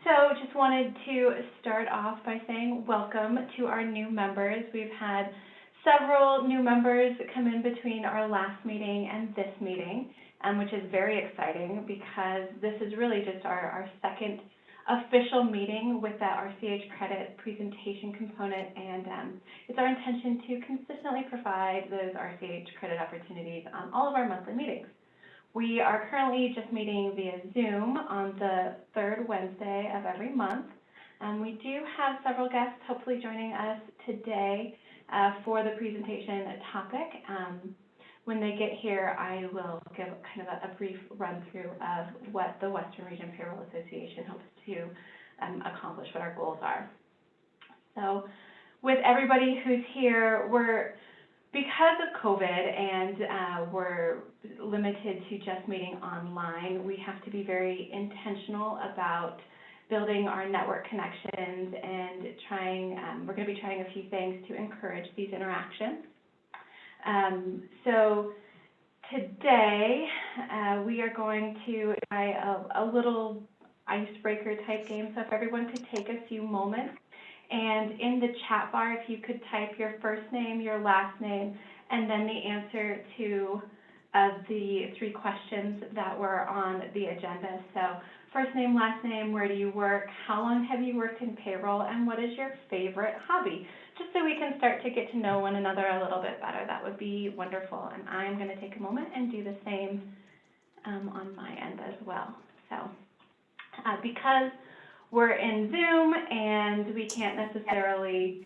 So just wanted to start off by saying welcome to our new members. We've had several new members come in between our last meeting and this meeting, which is very exciting because this is really just our second official meeting with that RCH credit presentation component, and it's our intention to consistently provide those RCH credit opportunities on all of our monthly meetings. We are currently just meeting via Zoom on the third Wednesday of every month. We do have several guests hopefully joining us today for the presentation topic. When they get here, I will give kind of a brief run through of what the Western Region Payroll Association hopes to accomplish, what our goals are. So with everybody who's here, because of COVID and we're limited to just meeting online, we have to be very intentional about building our network connections and we're going to be trying a few things to encourage these interactions. So today we are going to try a little icebreaker type game. So if everyone could take a few moments, and in the chat bar, if you could type your first name, your last name, and then the answer to the three questions that were on the agenda. So first name, last name, where do you work, how long have you worked in payroll, and what is your favorite hobby? Just so we can start to get to know one another a little bit better. That would be wonderful. And I'm going to take a moment and do the same on my end as well. So because we're in Zoom and we can't necessarily,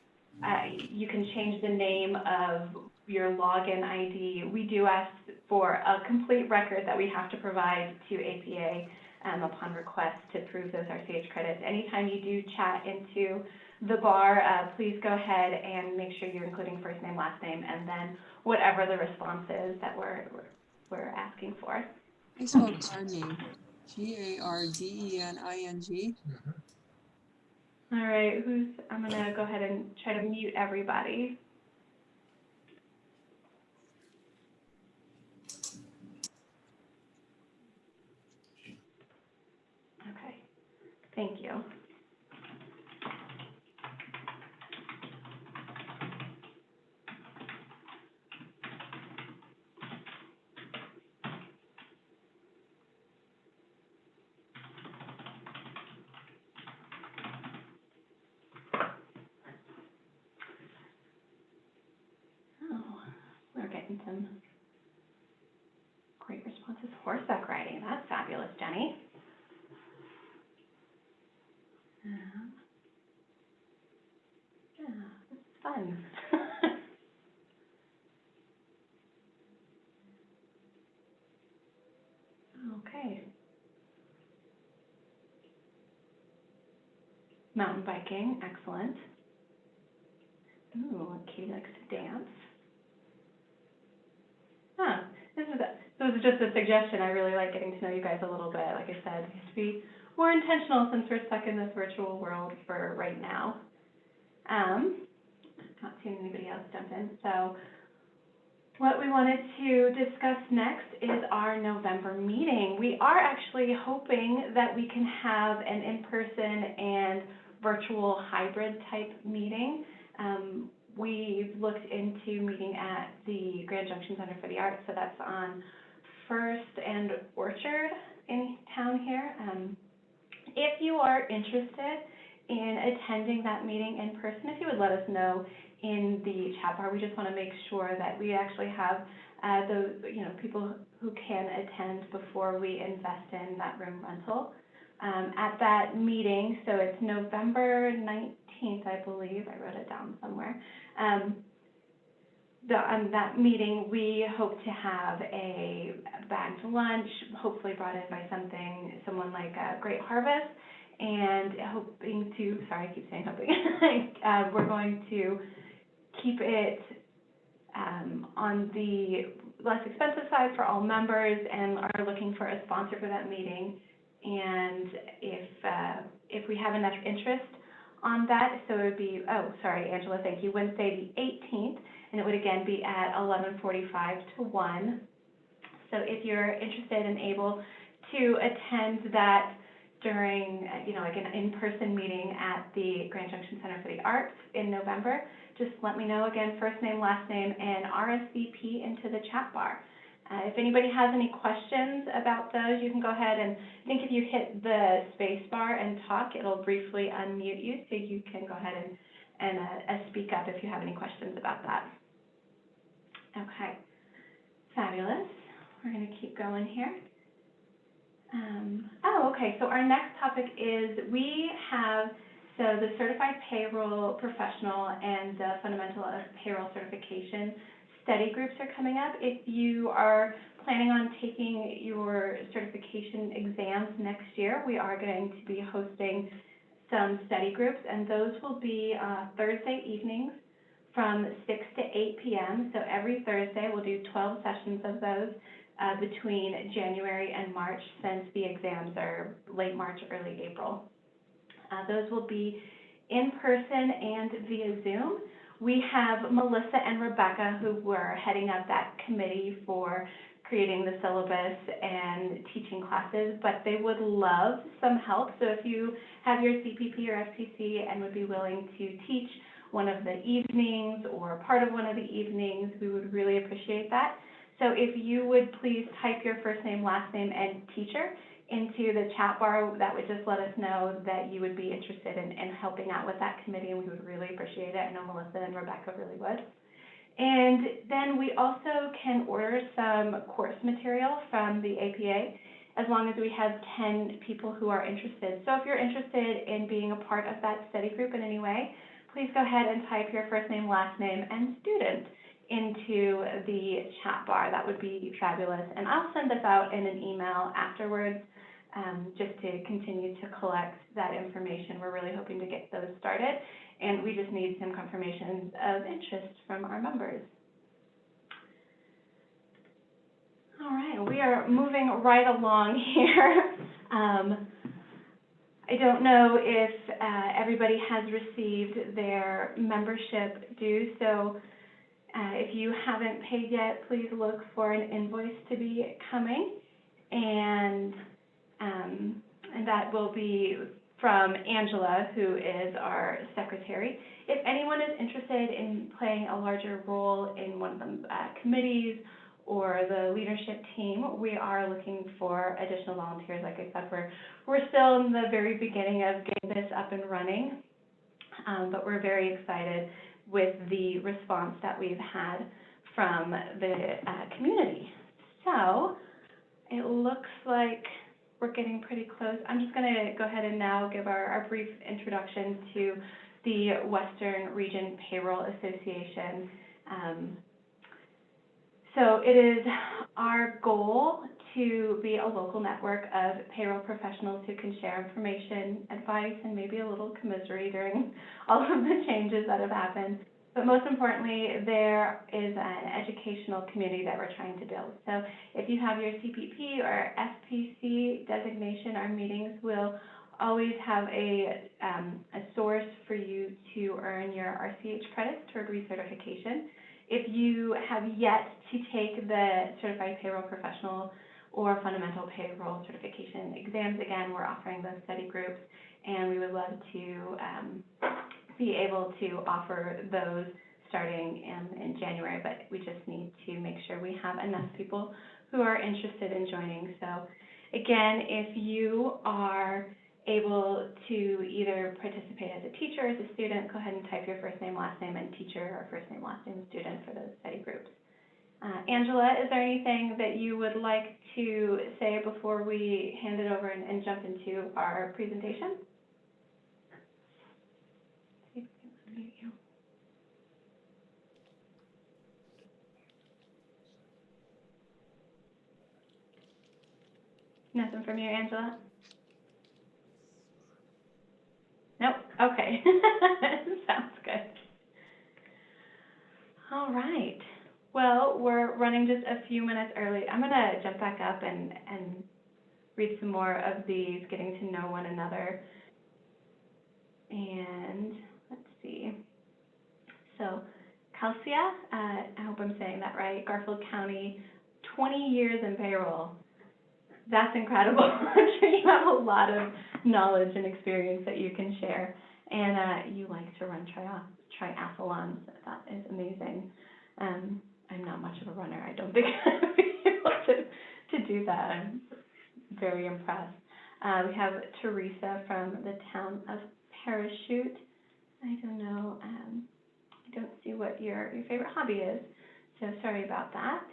you can change the name of your login ID. We do ask for a complete record that we have to provide to APA upon request to prove those RCH credits. Anytime you do chat into the bar, please go ahead and make sure you're including first name, last name, and then whatever the response is that we're asking for. I spelled gardening, Gardening. All right, I'm gonna go ahead and try to mute everybody. Okay, thank you. We're getting some great responses. Horseback riding, that's fabulous, Jenny. Yeah, this is fun. Okay. Mountain biking, excellent. Ooh, Katie likes to dance. This is just a suggestion. I really like getting to know you guys a little bit. Like I said, we have to be more intentional since we're stuck in this virtual world for right now. Not seeing anybody else jump in. So what we wanted to discuss next is our November meeting. We are actually hoping that we can have an in-person and virtual hybrid type meeting. We've looked into meeting at the Grand Junction Center for the Arts, so that's on First and Orchard in town here. If you are interested in attending that meeting in person, if you would let us know in the chat bar. We just want to make sure that we actually have those, people who can attend before we invest in that room rental. At that meeting, so it's November 19th, I believe, I wrote it down somewhere. On that meeting, we hope to have a bagged lunch, hopefully brought in by someone like Great Harvest, and hoping to, sorry, I keep saying hoping, we're going to keep it on the less expensive side for all members, and are looking for a sponsor for that meeting. And if we have enough interest on that, so it would be, oh, sorry, Angela, thank you, Wednesday the 18th, and it would again be at 11:45 to 1. So if you're interested and able to attend that during, like an in-person meeting at the Grand Junction Center for the Arts in November. Just let me know, again, first name, last name, and RSVP into the chat bar. If anybody has any questions about those, you can go ahead and, I think if you hit the space bar and talk, it'll briefly unmute you, so you can go ahead and speak up if you have any questions about that. Okay, fabulous. We're going to keep going here. Okay, so our next topic is we have, so the Certified Payroll Professional and the Fundamental of Payroll Certification study groups are coming up. If you are planning on taking your certification exams next year, we are going to be hosting some study groups, and those will be Thursday evenings from 6 to 8 p.m. So every Thursday we'll do 12 sessions of those between January and March, since the exams are late March, early April. Those will be in person and via Zoom. We have Melissa and Rebecca, who were heading up that committee for creating the syllabus and teaching classes, but they would love some help. So if you have your CPP or FPC and would be willing to teach one of the evenings or part of one of the evenings, we would really appreciate that. So if you would please type your first name, last name, and teacher into the chat bar, that would just let us know that you would be interested in helping out with that committee, and we would really appreciate it. I know Melissa and Rebecca really would. And then we also can order some course material from the APA, as long as we have 10 people who are interested. So if you're interested in being a part of that study group in any way, please go ahead and type your first name, last name, and student into the chat bar. That would be fabulous. And I'll send this out in an email afterwards, just to continue to collect that information. We're really hoping to get those started, and we just need some confirmations of interest from our members. All right, we are moving right along here. I don't know if everybody has received their membership dues, so if you haven't paid yet, please look for an invoice to be coming, and that will be from Angela, who is our secretary. If anyone is interested in playing a larger role in one of the committees or the leadership team, we are looking for additional volunteers. Like I said, we're still in the very beginning of getting this up and running, but we're very excited with the response that we've had from the community. So it looks like we're getting pretty close. I'm just going to go ahead and now give our brief introduction to the Western Region Payroll Association. So it is our goal to be a local network of payroll professionals who can share information, advice, and maybe a little commisery during all of the changes that have happened. But most importantly, there is an educational community that we're trying to build. So if you have your CPP or FPC designation, our meetings will always have a source for you to earn your RCH credits toward recertification. If you have yet to take the Certified Payroll Professional or Fundamental Payroll Certification exams, again, we're offering those study groups, and we would love to be able to offer those starting in January, but we just need to make sure we have enough people who are interested in joining. So again, if you are able to either participate as a teacher or as a student, go ahead and type your first name, last name, and teacher, or first name, last name, student for those study groups. Angela, is there anything that you would like to say before we hand it over and jump into our presentation? Nothing from you, Angela? Nope, okay. Sounds good. All right. Well, we're running just a few minutes early. I'm going to jump back up and read some more of these, getting to know one another. And let's see. So, Calcia, I hope I'm saying that right, Garfield County, 20 years in payroll. That's incredible. I'm sure you have a lot of knowledge and experience that you can share. And you like to run triathlons. That is amazing. I'm not much of a runner. I don't think I'd be able to do that. I'm very impressed. We have Teresa from the town of Parachute. I don't know. I don't see what your favorite hobby is, so sorry about that.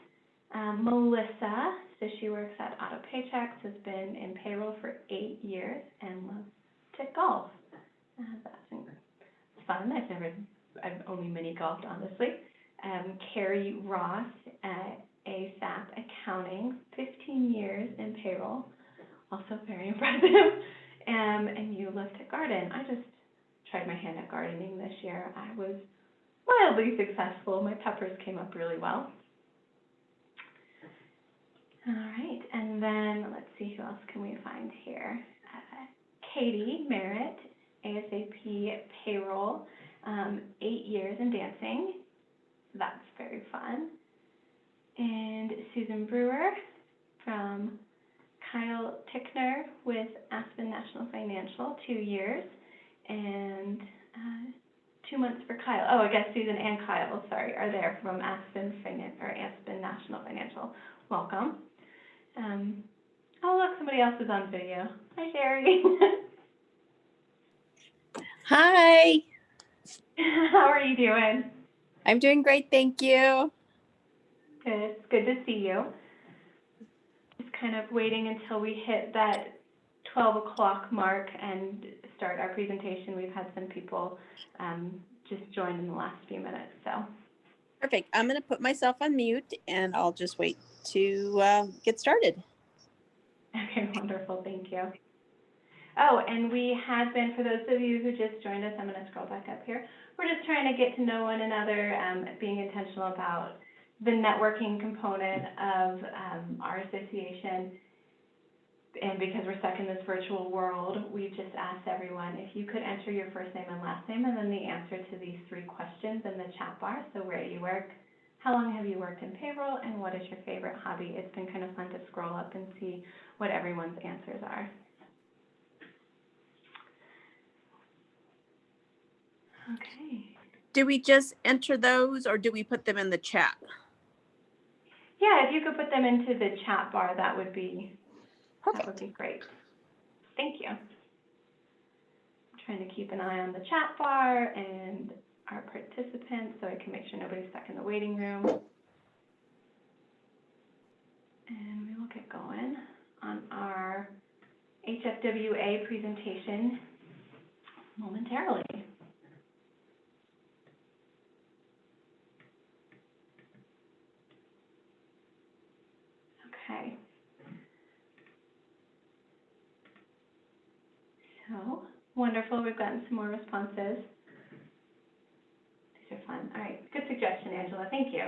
Melissa, so she works at Autopaychecks, has been in payroll for 8 years and loves to golf. That's fun. I've only mini golfed, honestly. Carrie Ross, ASAP Accounting, 15 years in payroll, also very impressive. And you love to garden. I just tried my hand at gardening this year. I was wildly successful. My peppers came up really well. All right, and then let's see, who else can we find here? Katie Merritt, ASAP Payroll, 8 years in dancing. That's very fun. And Susan Brewer from Kyle Tickner with Aspen National Financial, 2 years. And 2 months for Kyle. Oh, I guess Susan and Kyle, sorry, are there from Aspen National Financial. Welcome. Oh, look, somebody else is on video. Hi, Sherry. Hi, How are you doing? I'm doing great, thank you. Good. It's good to see you. Just kind of waiting until we hit that 12 o'clock mark and start our presentation. We've had some people just join in the last few minutes, so. Perfect. I'm going to put myself on mute and I'll just wait to get started. Okay, wonderful. Thank you. Oh, and we had been, for those of you who just joined us, I'm going to scroll back up here. We're just trying to get to know one another, being intentional about the networking component of our association. And because we're stuck in this virtual world, we just asked everyone if you could enter your first name and last name and then the answer to these 3 questions in the chat bar. So where you work, how long have you worked in payroll, and what is your favorite hobby? It's been kind of fun to scroll up and see what everyone's answers are. Okay. Do we just enter those or do we put them in the chat? Yeah, if you could put them into the chat bar, that would be great. Thank you. I'm trying to keep an eye on the chat bar and our participants so I can make sure nobody's stuck in the waiting room. And we will get going on our HFWA presentation momentarily. Okay. So, wonderful. We've gotten some more responses. These are fun. All right. Good suggestion, Angela. Thank you.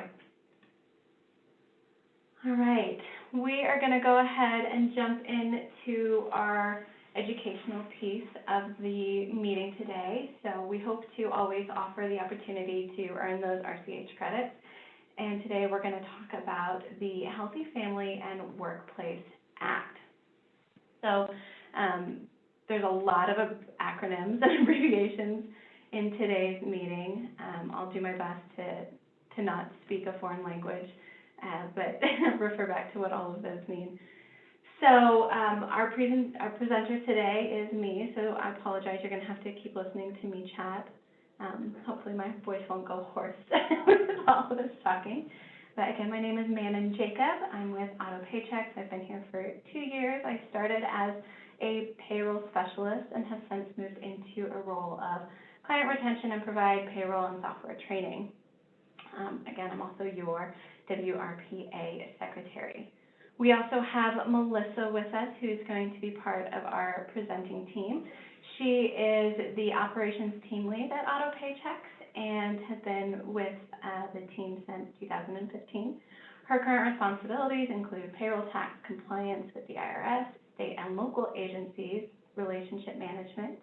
All right. We are going to go ahead and jump into our educational piece of the meeting today. So we hope to always offer the opportunity to earn those RCH credits. And today we're going to talk about the Healthy Family and Workplace Act. So there's a lot of acronyms and abbreviations in today's meeting. I'll do my best to not speak a foreign language, but refer back to what all of those mean. So our presenter today is me, so I apologize. You're going to have to keep listening to me chat. Hopefully my voice won't go hoarse with all of this talking. But again, my name is Manon Jacob. I'm with Autopaychecks. I've been here for 2 years. I started as a payroll specialist and have since moved into a role of client retention and provide payroll and software training. Again, I'm also your WRPA secretary. We also have Melissa with us, who's going to be part of our presenting team. She is the operations team lead at Autopaychecks and has been with the team since 2015. Her current responsibilities include payroll tax compliance with the IRS, state and local agencies, relationship management,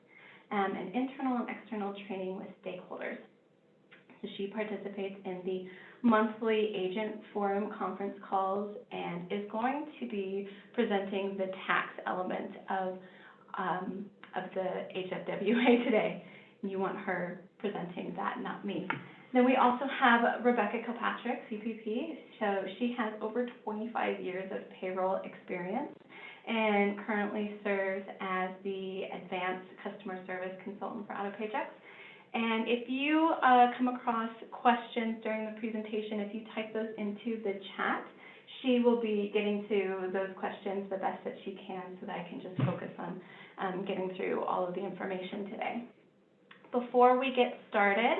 and internal and external training with stakeholders. So she participates in the monthly agent forum conference calls and is going to be presenting the tax element of the HFWA today. You want her presenting that, not me. Then we also have Rebecca Kilpatrick, CPP. So she has over 25 years of payroll experience and currently serves as the Advanced Customer Service Consultant for Autopaychecks. And if you come across questions during the presentation, if you type those into the chat, she will be getting to those questions the best that she can so that I can just focus on getting through all of the information today. Before we get started,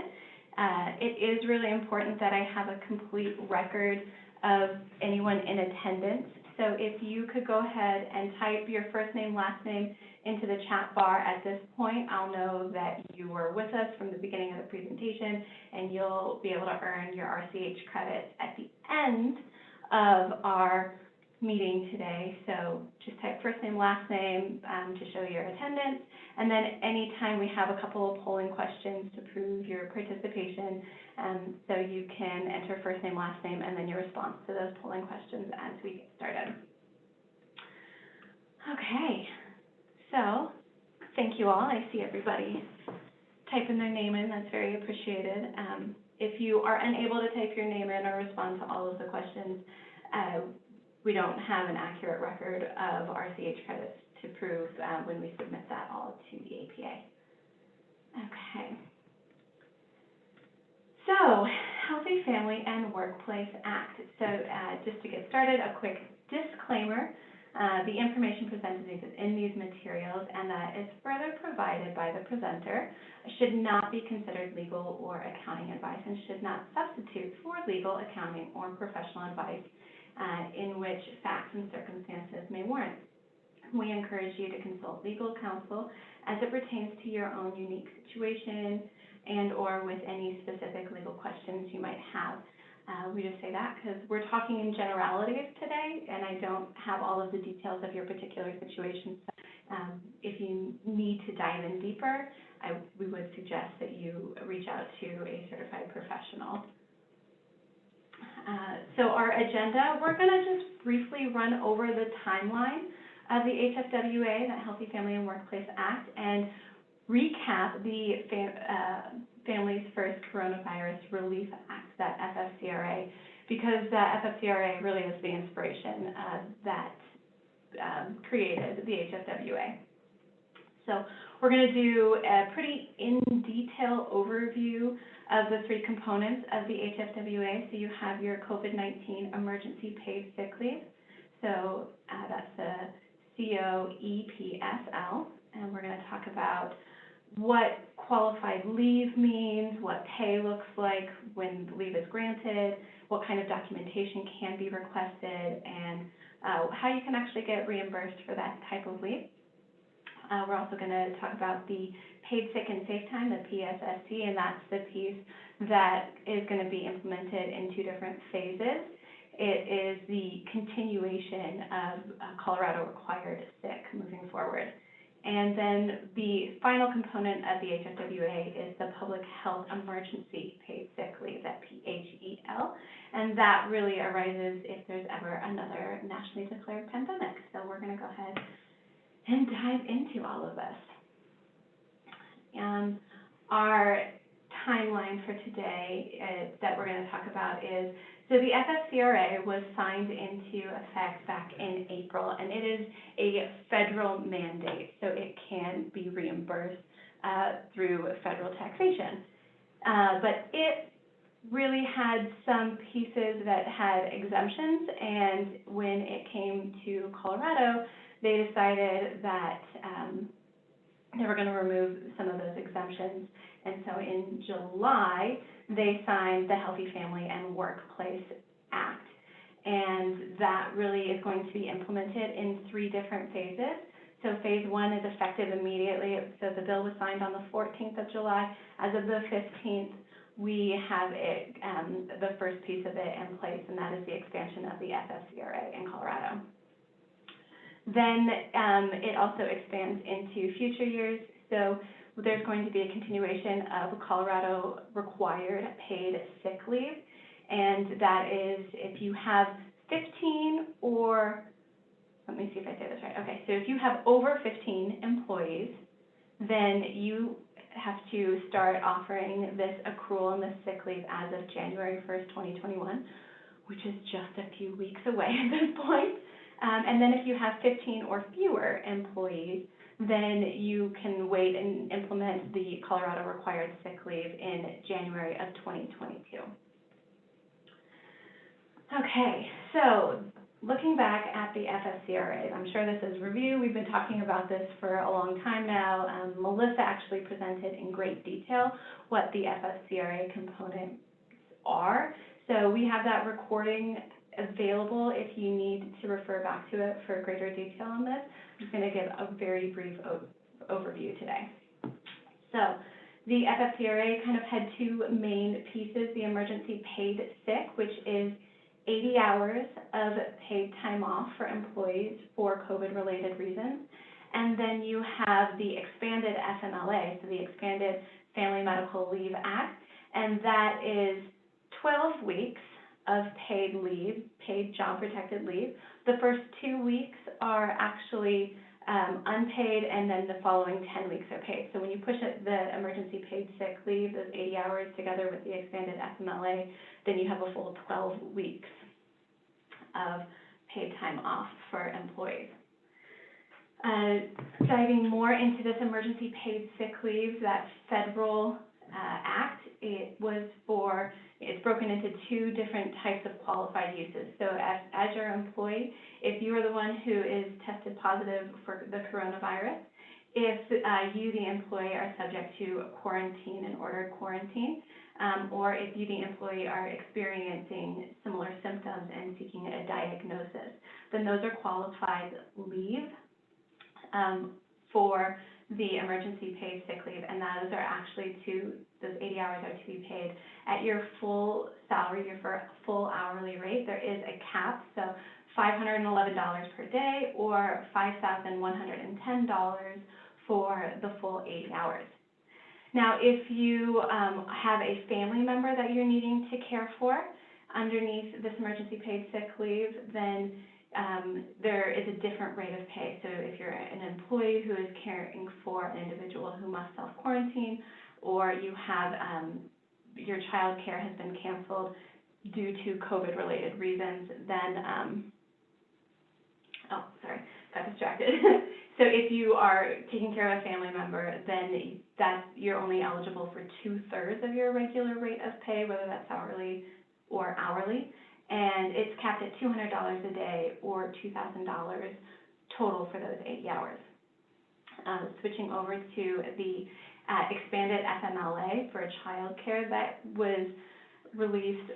it is really important that I have a complete record of anyone in attendance. So if you could go ahead and type your first name, last name into the chat bar at this point, I'll know that you were with us from the beginning of the presentation, and you'll be able to earn your RCH credits at the end of our meeting today. So just type first name, last name to show your attendance, and then anytime we have a couple of polling questions to prove your participation, so you can enter first name, last name, and then your response to those polling questions as we get started. Okay, so thank you all. I see everybody typing their name in. That's very appreciated. If you are unable to type your name in or respond to all of the questions, we don't have an accurate record of RCH credits to prove when we submit that all to the APA. Okay. So, Healthy Family and Workplace Act. So just to get started, a quick disclaimer. The information presented is in these materials and that is further provided by the presenter, should not be considered legal or accounting advice and should not substitute for legal, accounting, or professional advice in which facts and circumstances may warrant. We encourage you to consult legal counsel as it pertains to your own unique situation and or with any specific legal questions you might have. We just say that because we're talking in generalities today, and I don't have all of the details of your particular situation. So, if you need to dive in deeper, we would suggest that you reach out to a certified professional. So our agenda, we're going to just briefly run over the timeline of the HFWA, the Healthy Family and Workplace Act, and recap the Families First Coronavirus Relief Act, that FFCRA, because that FFCRA really is the inspiration that created the HFWA. So we're going to do a pretty in-detail overview of the three components of the HFWA. So you have your COVID-19 emergency paid sick leave. So that's the COEPSL, and we're going to talk about what qualified leave means, what pay looks like when leave is granted, what kind of documentation can be requested, and how you can actually get reimbursed for that type of leave. We're also going to talk about the paid sick and safe time, the PSSC, and that's the piece that is going to be implemented in two different phases. It is the continuation of Colorado required sick moving forward. And then the final component of the HFWA is the public health emergency paid sick leave, that PHEL, and that really arises if there's ever another nationally declared pandemic. So we're going to go ahead and dive into all of this. Our timeline for today that we're going to talk about is, so the FFCRA was signed into effect back in April, and it is a federal mandate, so it can be reimbursed through federal taxation. But it really had some pieces that had exemptions, and when it came to Colorado, they decided that they were going to remove some of those exemptions. And so in July, they signed the Healthy Family and Workplace Act. And that really is going to be implemented in three different phases. So phase one is effective immediately. So the bill was signed on the 14th of July. As of the 15th, we have it, the first piece of it in place, and that is the expansion of the FFCRA in Colorado. Then it also expands into future years. So there's going to be a continuation of Colorado required paid sick leave, and that is if you have 15 or, let me see if I say this right. Okay, so if you have over 15 employees, then you have to start offering this accrual and this sick leave as of January 1st, 2021, which is just a few weeks away at this point. And then if you have 15 or fewer employees, then you can wait and implement the Colorado required sick leave in January of 2022. Okay, so looking back at the FSCRA, I'm sure this is review. We've been talking about this for a long time now. Melissa actually presented in great detail what the FSCRA components are. So we have that recording available if you need to refer back to it for greater detail on this. I'm just going to give a very brief overview today. So the FSCRA kind of had two main pieces: the emergency paid sick, which is 80 hours of paid time off for employees for COVID-related reasons. And then you have the expanded FMLA, so the Expanded Family Medical Leave Act, and that is 12 weeks of paid leave, paid job-protected leave. The first 2 weeks are actually unpaid, and then the following 10 weeks are paid. So when you push it, the emergency paid sick leave, those 80 hours together with the expanded FMLA, then you have a full 12 weeks of paid time off for employees. Diving more into this emergency paid sick leave, that federal act, it's broken into two different types of qualified uses. So as your employee, if you are the one who is tested positive for the coronavirus, if you, the employee, are subject to quarantine and ordered quarantine, or if you, the employee, are experiencing similar symptoms and seeking a diagnosis, then those are qualified leave for the emergency paid sick leave, and those are actually those 80 hours are to be paid at your full salary, your full hourly rate. There is a cap, so $511 per day or $5,110 for the full 80 hours. Now, if you have a family member that you're needing to care for underneath this emergency paid sick leave, then there is a different rate of pay. So if you're an employee who is caring for an individual who must self-quarantine, or you have your child care has been canceled due to COVID-related reasons, then, got distracted. So if you are taking care of a family member, then you're only eligible for 2/3 of your regular rate of pay, whether that's hourly or hourly. And it's capped at $200 a day or $2,000 total for those 80 hours. Switching over to the expanded FMLA for child care that was released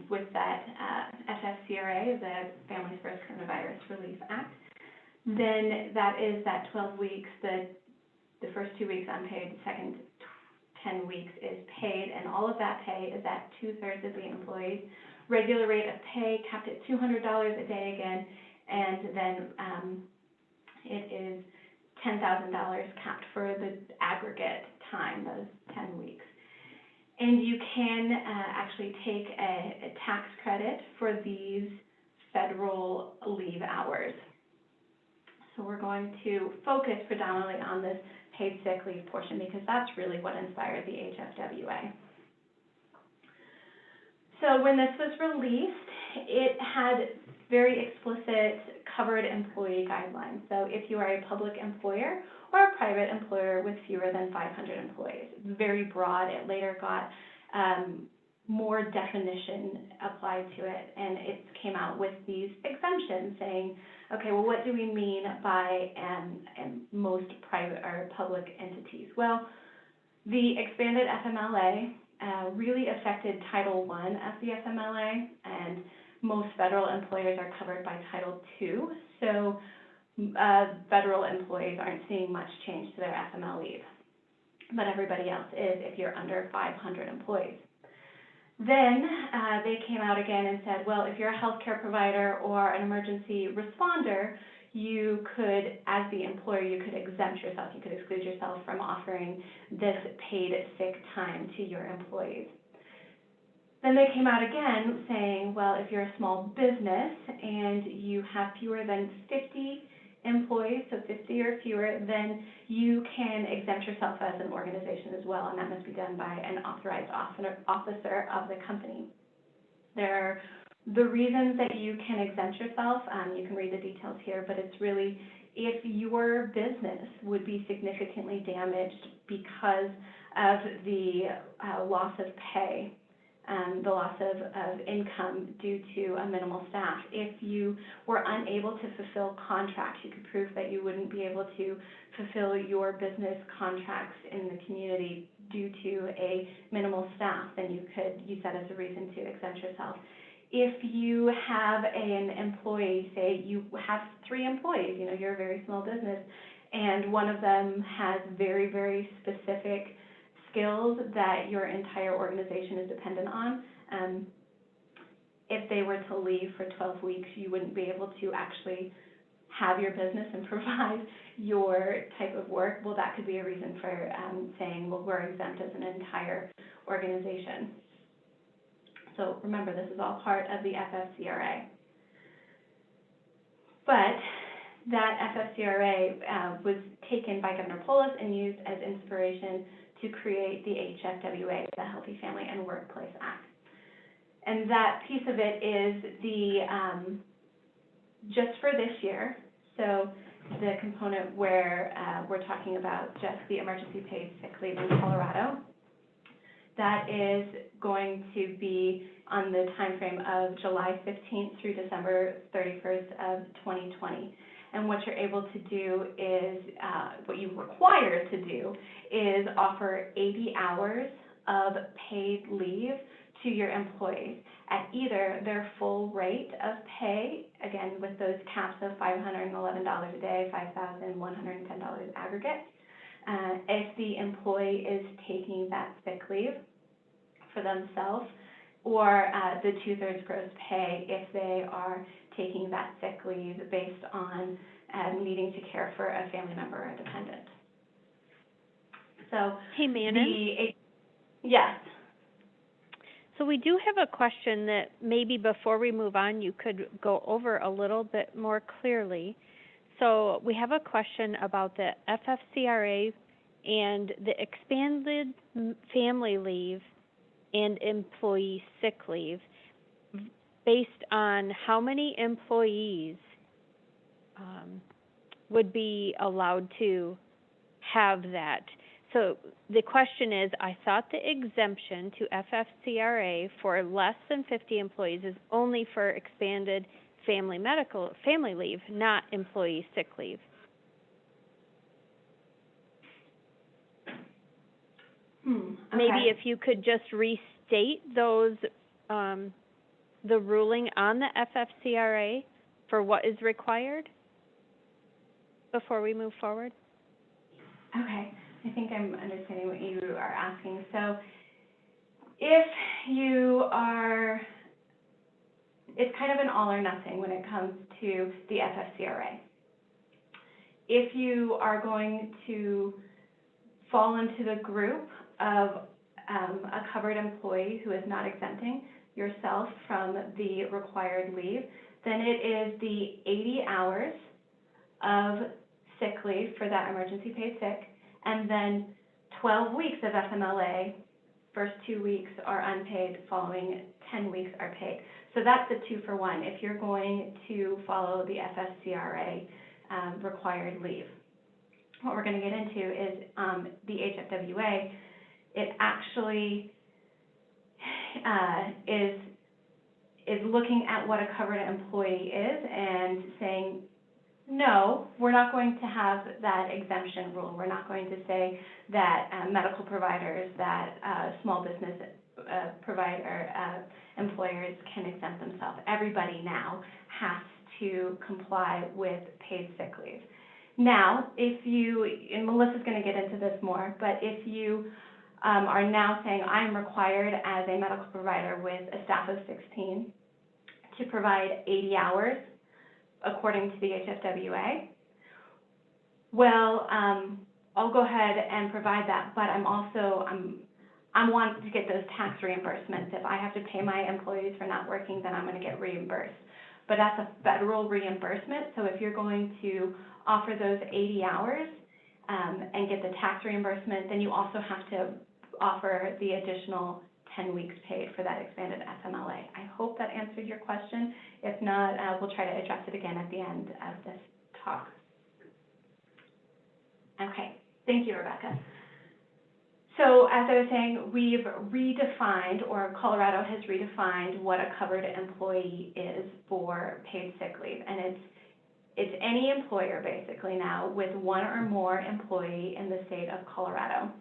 with that FSCRA, the Families First Coronavirus Relief Act, then that is that 12 weeks, the first 2 weeks unpaid, the second 10 weeks is paid, and all of that pay is at 2/3 of the employee's regular rate of pay, capped at $200 a day again, and then it is $10,000 capped for the aggregate time, those 10 weeks. And you can actually take a tax credit for these federal leave hours. So we're going to focus predominantly on this paid sick leave portion because that's really what inspired the HFWA. So when this was released, it had very explicit covered employee guidelines. So if you are a public employer or a private employer with fewer than 500 employees, it's very broad. It later got more definition applied to it, and it came out with these exemptions saying, okay, well, what do we mean by most private or public entities? Well, the expanded FMLA really affected Title I of the FMLA, and most federal employers are covered by Title II, so federal employees aren't seeing much change to their FML leave, but everybody else is if you're under 500 employees. Then they came out again and said, well, if you're a healthcare provider or an emergency responder, you could, as the employer, you could exempt yourself, you could exclude yourself from offering this paid sick time to your employees. Then they came out again saying, well, if you're a small business and you have fewer than 50 employees, so 50 or fewer, then you can exempt yourself as an organization as well, and that must be done by an authorized officer of the company. There are the reasons that you can exempt yourself, you can read the details here, but it's really if your business would be significantly damaged because of the loss of pay, the loss of income due to a minimal staff. If you were unable to fulfill contracts, you could prove that you wouldn't be able to fulfill your business contracts in the community due to a minimal staff, then you could use that as a reason to exempt yourself. If you have an employee, say you have 3 employees, you know, you're a very small business, and one of them has very, very specific skills that your entire organization is dependent on. If they were to leave for 12 weeks, you wouldn't be able to actually have your business and provide your type of work. Well, that could be a reason for saying, well, we're exempt as an entire organization. So remember, this is all part of the FFCRA. But that FFCRA was taken by Governor Polis and used as inspiration to create the HFWA, the Healthy Family and Workplace Act. And that piece of it is the, just for this year, so the component where we're talking about just the emergency paid sick leave in Colorado, that is going to be on the time frame of July 15th through December 31st of 2020. And what you're able to do is, what you're required to do is offer 80 hours of paid leave to your employees at either their full rate of pay, again with those caps of $511 a day, $5,110 aggregate, if the employee is taking that sick leave for themselves, or the 2/3 gross pay if they are taking that sick leave based on needing to care for a family member or a dependent. So, hey, Manon. Yes. So we do have a question that maybe before we move on, you could go over a little bit more clearly. So we have a question about the FFCRA and the expanded family leave and employee sick leave based on how many employees would be allowed to have that. So the question is, I thought the exemption to FFCRA for less than 50 employees is only for expanded family leave, not employee sick leave. Okay. Maybe if you could just restate those, the ruling on the FFCRA for what is required before we move forward. Okay. I think I'm understanding what you are asking. So if you are, it's kind of an all or nothing when it comes to the FFCRA. If you are going to fall into the group of a covered employee who is not exempting yourself from the required leave, then it is the 80 hours of sick leave for that emergency paid sick, and then 12 weeks of FMLA. First 2 weeks are unpaid, following 10 weeks are paid. So that's a 2-for-1 if you're going to follow the FFCRA required leave. What we're going to get into is the HFWA. It actually is looking at what a covered employee is and saying, no, we're not going to have that exemption rule. We're not going to say that medical providers, that small business employers can exempt themselves. Everybody now has to comply with paid sick leave. Now, if you, and Melissa's going to get into this more, but if you are now saying, I'm required as a medical provider with a staff of 16 to provide 80 hours according to the HFWA. Well, I'll go ahead and provide that, but I'm wanting to get those tax reimbursements. If I have to pay my employees for not working, then I'm going to get reimbursed. But that's a federal reimbursement, so if you're going to offer those 80 hours and get the tax reimbursement, then you also have to offer the additional 10 weeks paid for that expanded FMLA. I hope that answered your question. If not, we'll try to address it again at the end of this talk. Okay, thank you, Rebecca. So as I was saying, we've redefined, or Colorado has redefined, what a covered employee is for paid sick leave. And it's any employer basically now with one or more employee in the state of Colorado,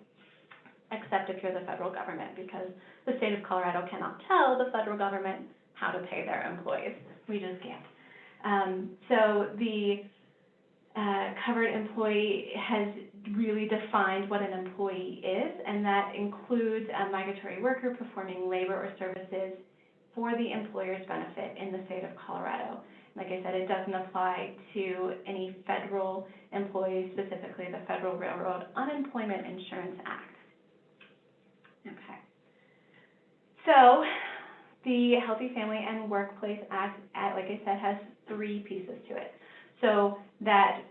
except if you're the federal government, because the state of Colorado cannot tell the federal government how to pay their employees. We just can't. So the covered employee has really defined what an employee is, and that includes a migratory worker performing labor or services for the employer's benefit in the state of Colorado. Like I said, it doesn't apply to any federal employees, specifically the Federal Railroad Unemployment Insurance Act. Okay. So the Healthy Family and Workplace Act, like I said, has 3 pieces to it. So that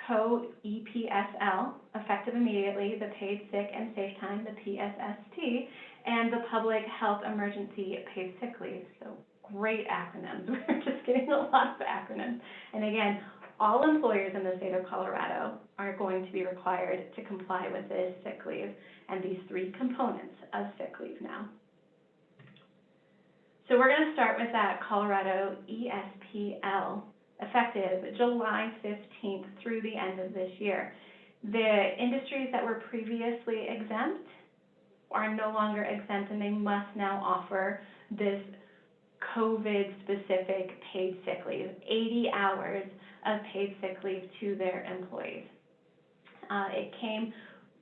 code EPSL, effective immediately, the paid sick and safe time, the PSST, and the public health emergency paid sick leave. So great acronyms. We're just getting a lot of acronyms. And again, all employers in the state of Colorado are going to be required to comply with this sick leave and these 3 components of sick leave now. So we're going to start with that Colorado ESPL, effective July 15th through the end of this year. The industries that were previously exempt are no longer exempt, and they must now offer this COVID-specific paid sick leave, 80 hours of paid sick leave to their employees.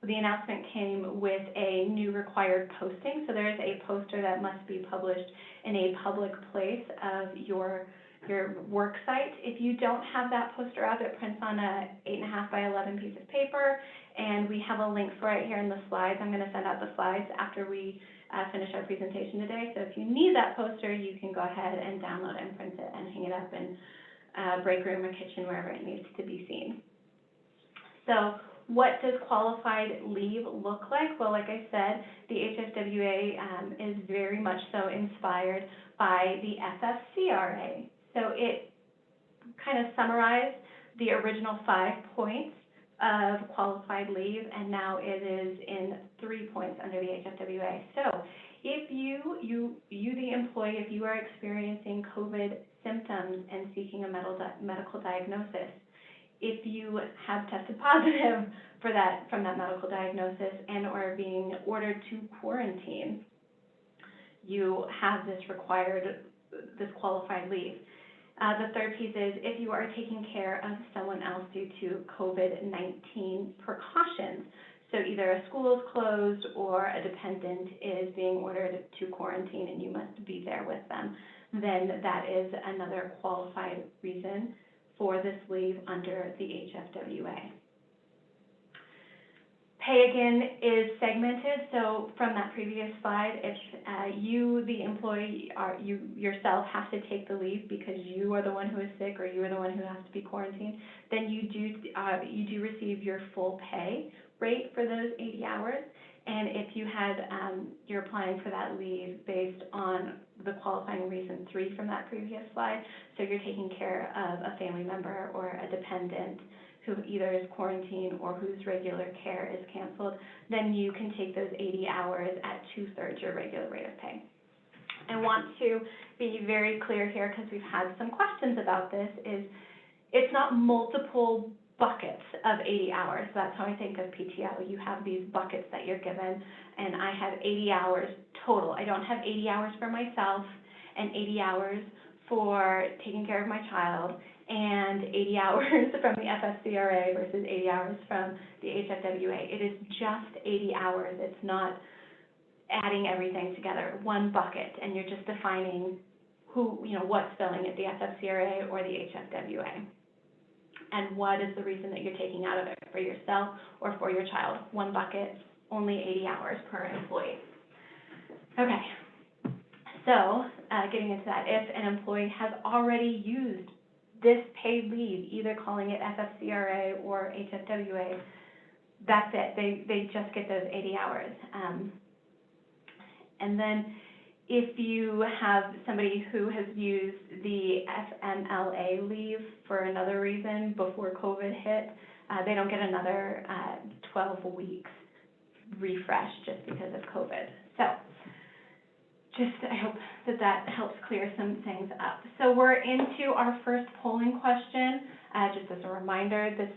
The announcement came with a new required posting, so there is a poster that must be published in a public place of your work site. If you don't have that poster up, it prints on a 8.5 by 11 piece of paper, and we have a link for it here in the slides. I'm going to send out the slides after we finish our presentation today. So if you need that poster, you can go ahead and download it and print it and hang it up in a break room or kitchen, wherever it needs to be seen. So what does qualified leave look like? Well, like I said, the HFWA is very much so inspired by the FFCRA. So it kind of summarized the original 5 points of qualified leave, and now it is in 3 points under the HFWA. So if you the employee, if you are experiencing COVID symptoms and seeking a medical diagnosis, if you have tested positive from that medical diagnosis and are being ordered to quarantine, you have this qualified leave. The third piece is if you are taking care of someone else due to COVID-19 precautions. So either a school is closed or a dependent is being ordered to quarantine and you must be there with them, then that is another qualified reason for this leave under the HFWA. Pay, again, is segmented. So from that previous slide, if you, the employee, you yourself have to take the leave because you are the one who is sick or you are the one who has to be quarantined, then you do receive your full pay rate for those 80 hours. And if you had, you're applying for that leave based on the qualifying reason 3 from that previous slide, so you're taking care of a family member or a dependent who either is quarantined or whose regular care is canceled, then you can take those 80 hours at 2/3 your regular rate of pay. I want to be very clear here because we've had some questions about this, is it's not multiple buckets of 80 hours. That's how I think of PTO. You have these buckets that you're given, and I have 80 hours total. I don't have 80 hours for myself and 80 hours for taking care of my child and 80 hours from the FFCRA versus 80 hours from the HFWA. It is just 80 hours. It's not adding everything together, one bucket, and you're just defining what's filling it, the FFCRA or the HFWA. And what is the reason that you're taking out of it for yourself or for your child? One bucket, only 80 hours per employee. Okay, so getting into that, if an employee has already used this paid leave, either calling it FFCRA or HFWA, that's it. They just get those 80 hours. And then if you have somebody who has used the FMLA leave for another reason before COVID hit, they don't get another 12 weeks refresh just because of COVID. So I hope that helps clear some things up. So we're into our first polling question. Just as a reminder, this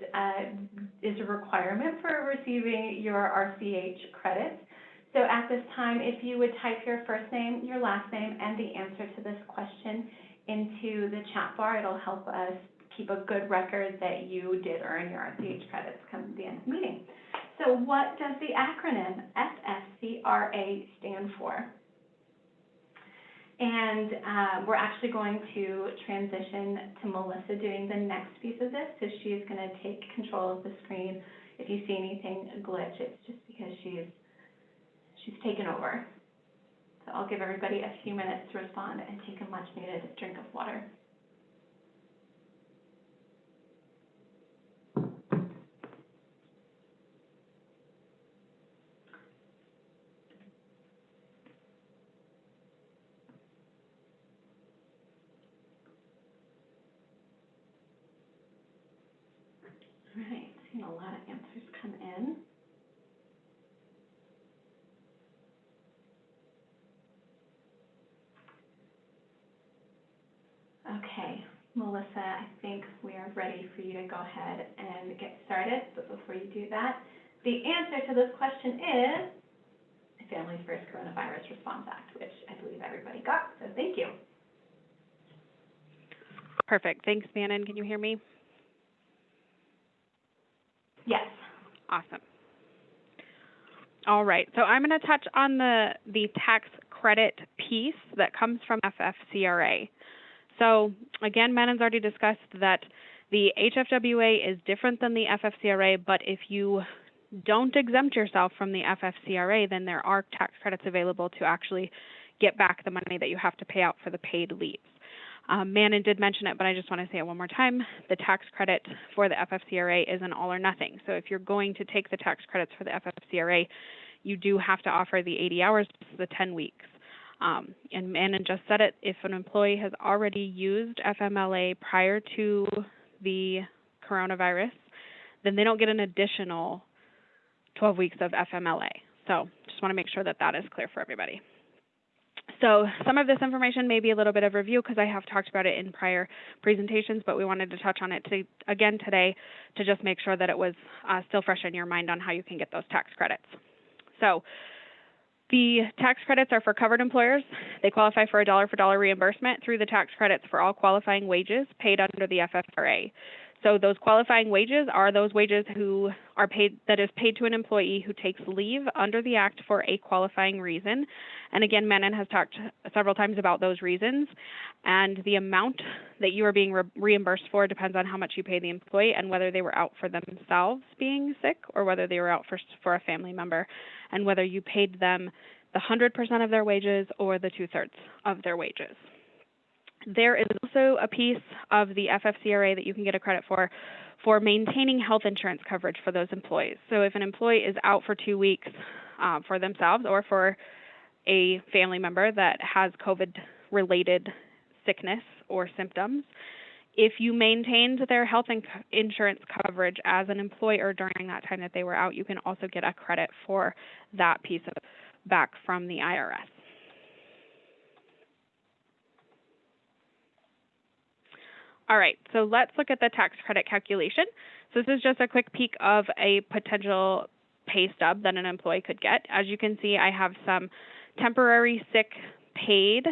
is a requirement for receiving your RCH credits. So at this time, if you would type your first name, your last name, and the answer to this question into the chat bar, it'll help us keep a good record that you did earn your RCH credits come the end of the meeting. So what does the acronym FFCRA stand for? And we're actually going to transition to Melissa doing the next piece of this. So she is going to take control of the screen. If you see anything glitch, it's just because she's taken over. So I'll give everybody a few minutes to respond and take a much needed drink of water. All right, seeing a lot of answers come in. Okay, Melissa, I think we are ready for you to go ahead and get started. But before you do that, the answer to this question is the Families First Coronavirus Response Act, which I believe everybody got, so thank you. Perfect. Thanks, Bannon. Can you hear me? Yes. Awesome. All right. So I'm going to touch on the tax credit piece that comes from FFCRA. So again, Mannon's already discussed that the HFWA is different than the FFCRA, but if you don't exempt yourself from the FFCRA, then there are tax credits available to actually get back the money that you have to pay out for the paid leaves. Mannon did mention it, but I just want to say it one more time. The tax credit for the FFCRA is an all or nothing. So if you're going to take the tax credits for the FFCRA, you do have to offer the 80 hours, the 10 weeks. And Mannon just said it, if an employee has already used FMLA prior to the coronavirus, then they don't get an additional 12 weeks of FMLA. So just want to make sure that that is clear for everybody. So some of this information may be a little bit of review because I have talked about it in prior presentations, but we wanted to touch on it again today to just make sure that it was still fresh in your mind on how you can get those tax credits. So the tax credits are for covered employers. They qualify for a dollar-for-dollar reimbursement through the tax credits for all qualifying wages paid under the FFRA. So those qualifying wages are those wages that is paid to an employee who takes leave under the Act for a qualifying reason. And again, Mannon has talked several times about those reasons. And the amount that you are being reimbursed for depends on how much you pay the employee and whether they were out for themselves being sick or whether they were out for a family member, and whether you paid them the 100% of their wages or the 2/3 of their wages. There is also a piece of the FFCRA that you can get a credit for maintaining health insurance coverage for those employees. So if an employee is out for 2 weeks for themselves or for a family member that has COVID-related sickness or symptoms, if you maintained their health insurance coverage as an employer during that time that they were out, you can also get a credit for that piece of back from the IRS. All right, so let's look at the tax credit calculation. So this is just a quick peek of a potential pay stub that an employee could get. As you can see, I have some temporary sick paid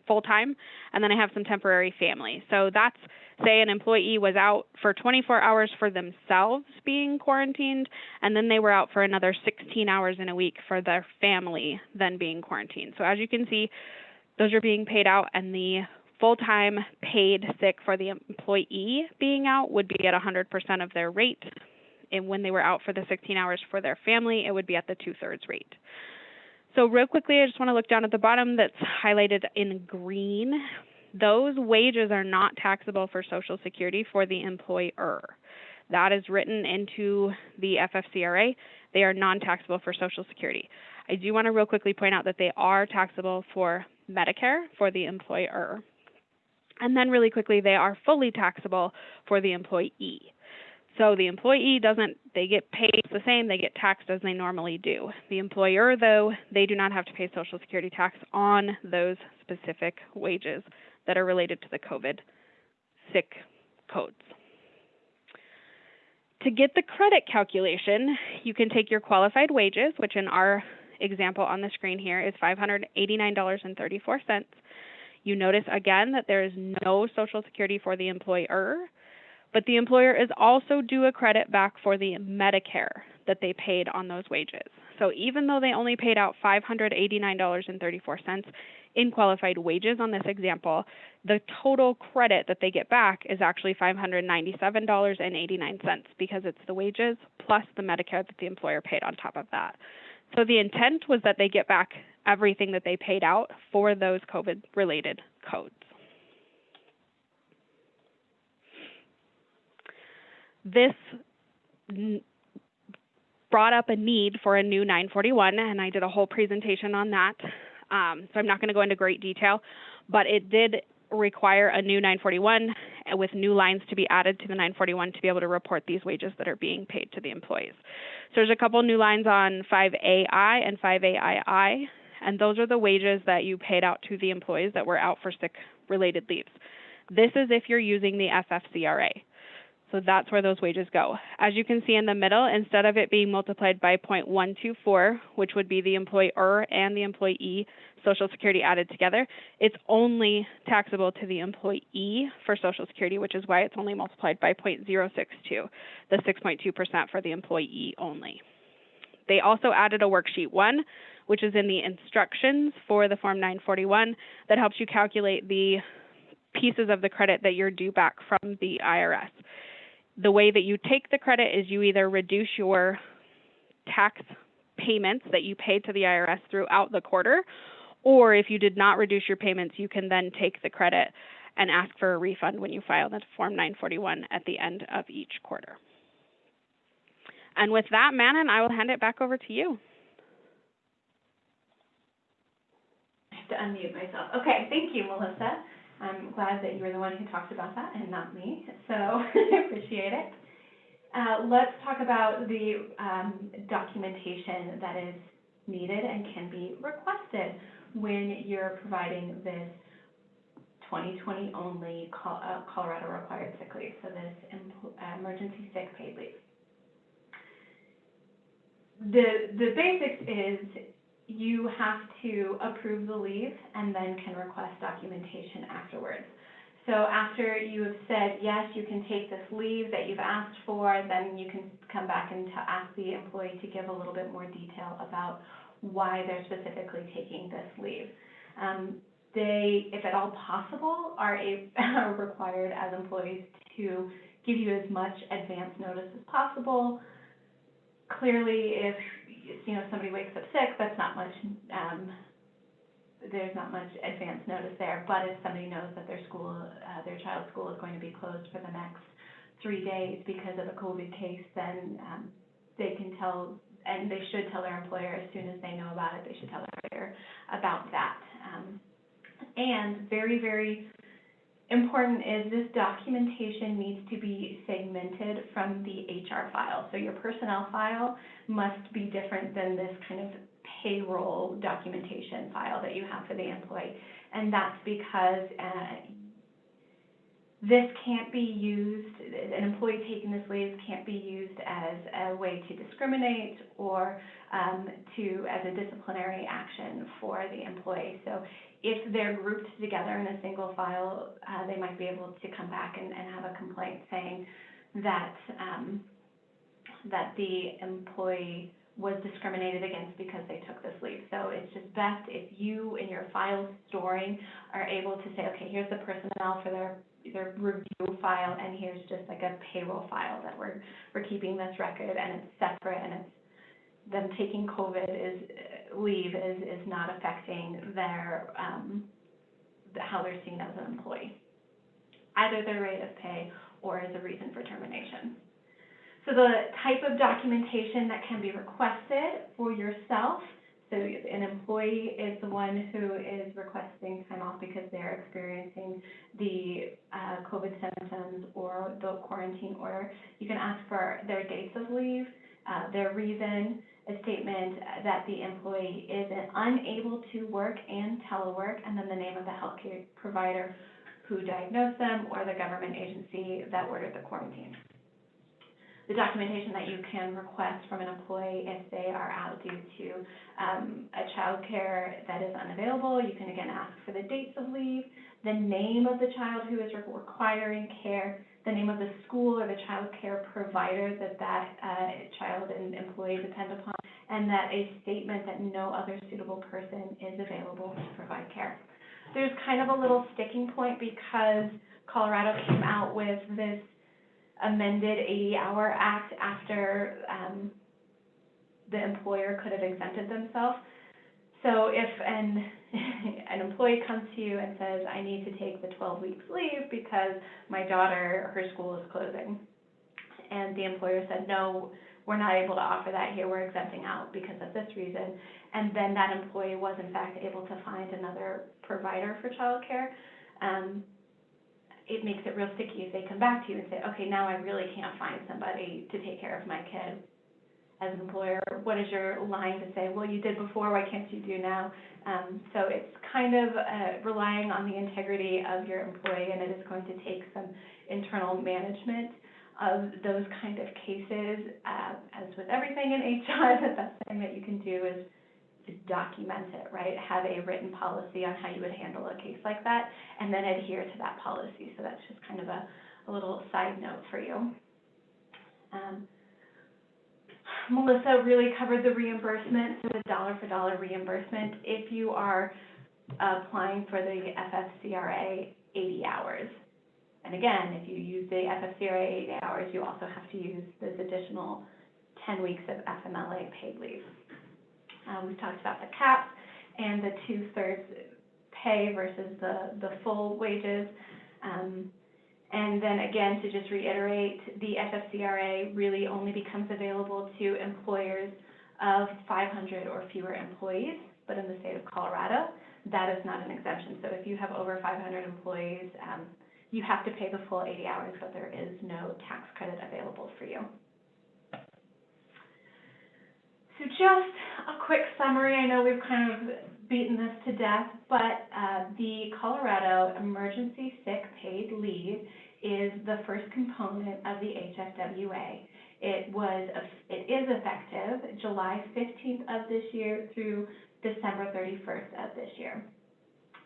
full-time, and then I have some temporary family. So that's, say an employee was out for 24 hours for themselves being quarantined, and then they were out for another 16 hours in a week for their family then being quarantined. So as you can see, those are being paid out, and the full-time paid sick for the employee being out would be at 100% of their rate. And when they were out for the 16 hours for their family, it would be at the 2/3 rate. So real quickly, I just want to look down at the bottom that's highlighted in green. Those wages are not taxable for Social Security for the employer. That is written into the FFCRA. They are non-taxable for Social Security. I do want to real quickly point out that they are taxable for Medicare for the employer. And then really quickly, they are fully taxable for the employee. So the employee they get paid the same, they get taxed as they normally do. The employer, though, they do not have to pay Social Security tax on those specific wages that are related to the COVID sick codes. To get the credit calculation, you can take your qualified wages, which in our example on the screen here is $589.34. You notice again that there is no Social Security for the employer, but the employer is also due a credit back for the Medicare that they paid on those wages. So even though they only paid out $589.34 in qualified wages on this example, the total credit that they get back is actually $597.89 because it's the wages plus the Medicare that the employer paid on top of that. So the intent was that they get back everything that they paid out for those COVID-related codes. This brought up a need for a new 941, and I did a whole presentation on that. So I'm not going to go into great detail, but it did require a new 941 with new lines to be added to the 941 to be able to report these wages that are being paid to the employees. So there's a couple new lines on 5AI and 5AII, and those are the wages that you paid out to the employees that were out for sick-related leaves. This is if you're using the FFCRA. So that's where those wages go. As you can see in the middle, instead of it being multiplied by 0.124, which would be the employer and the employee Social Security added together, it's only taxable to the employee for Social Security, which is why it's only multiplied by 0.062, the 6.2% for the employee only. They also added a worksheet 1, which is in the instructions for the Form 941 that helps you calculate the pieces of the credit that you're due back from the IRS. The way that you take the credit is you either reduce your tax payments that you paid to the IRS throughout the quarter, or if you did not reduce your payments, you can then take the credit and ask for a refund when you file the Form 941 at the end of each quarter. And with that, Manon, I will hand it back over to you. I have to unmute myself. Okay, thank you, Melissa. I'm glad that you were the one who talked about that and not me, so I appreciate it. Let's talk about the documentation that is needed and can be requested when you're providing this 2020 only Colorado required sick leave, so this emergency sick paid leave. The basics is you have to approve the leave and then can request documentation afterwards. So after you have said, yes, you can take this leave that you've asked for, then you can come back and ask the employee to give a little bit more detail about why they're specifically taking this leave. They, if at all possible, are required as employees to give you as much advance notice as possible. Clearly, if somebody wakes up sick, that's not much, there's not much advance notice there, but if somebody knows that their child's school is going to be closed for the next 3 days because of a COVID case, then they can tell, and they should tell their employer as soon as they know about it, they should tell their employer about that. And very, very important is this documentation needs to be segmented from the HR file. So your personnel file must be different than this kind of payroll documentation file that you have for the employee. And that's because this can't be used, an employee taking this leave can't be used as a way to discriminate or as a disciplinary action for the employee. So if they're grouped together in a single file, they might be able to come back and have a complaint saying that that the employee was discriminated against because they took this leave. So it's just best if you, in your file storing, are able to say, okay, here's the personnel for their review file, and here's just like a payroll file that we're keeping this record, and it's separate, and it's them taking leave is not affecting their how they're seen as an employee, either their rate of pay or as a reason for termination. So the type of documentation that can be requested for yourself, so an employee is the one who is requesting time off because they're experiencing the COVID symptoms or the quarantine order. You can ask for their dates of leave, their reason, a statement that the employee is unable to work and telework, and then the name of the healthcare provider who diagnosed them or the government agency that ordered the quarantine. The documentation that you can request from an employee if they are out due to a child care that is unavailable, you can again ask for the dates of leave, the name of the child who is requiring care, the name of the school or the child care provider that child and employee depend upon, and that a statement that no other suitable person is available to provide care. There's kind of a little sticking point because Colorado came out with this amended 80-hour act after the employer could have exempted themselves. So if an employee comes to you and says, I need to take the 12 weeks leave because my daughter, her school is closing, and the employer said, no, we're not able to offer that here, we're exempting out because of this reason, and then that employee was in fact able to find another provider for childcare, it makes it real sticky if they come back to you and say, okay, now I really can't find somebody to take care of my kid. As an employer, what is your line to say, well, you did before, why can't you do now? So it's kind of relying on the integrity of your employee, and it is going to take some internal management of those kind of cases. As with everything in HR, the best thing that you can do is document it, right? Have a written policy on how you would handle a case like that, and then adhere to that policy. So that's just kind of a little side note for you. Melissa really covered the reimbursement, so the dollar-for-dollar reimbursement. If you are applying for the FFCRA 80 hours, and again, if you use the FFCRA 80 hours, you also have to use this additional 10 weeks of FMLA paid leave. We've talked about the caps and the 2/3 pay versus the full wages. And then again, to just reiterate, the FFCRA really only becomes available to employers of 500 or fewer employees, but in the state of Colorado, that is not an exemption. So if you have over 500 employees, you have to pay the full 80 hours, but there is no tax credit available for you. So just a quick summary. I know we've kind of beaten this to death, but the Colorado Emergency Sick Paid Leave is the first component of the HFWA. It is effective July 15th of this year through December 31st of this year.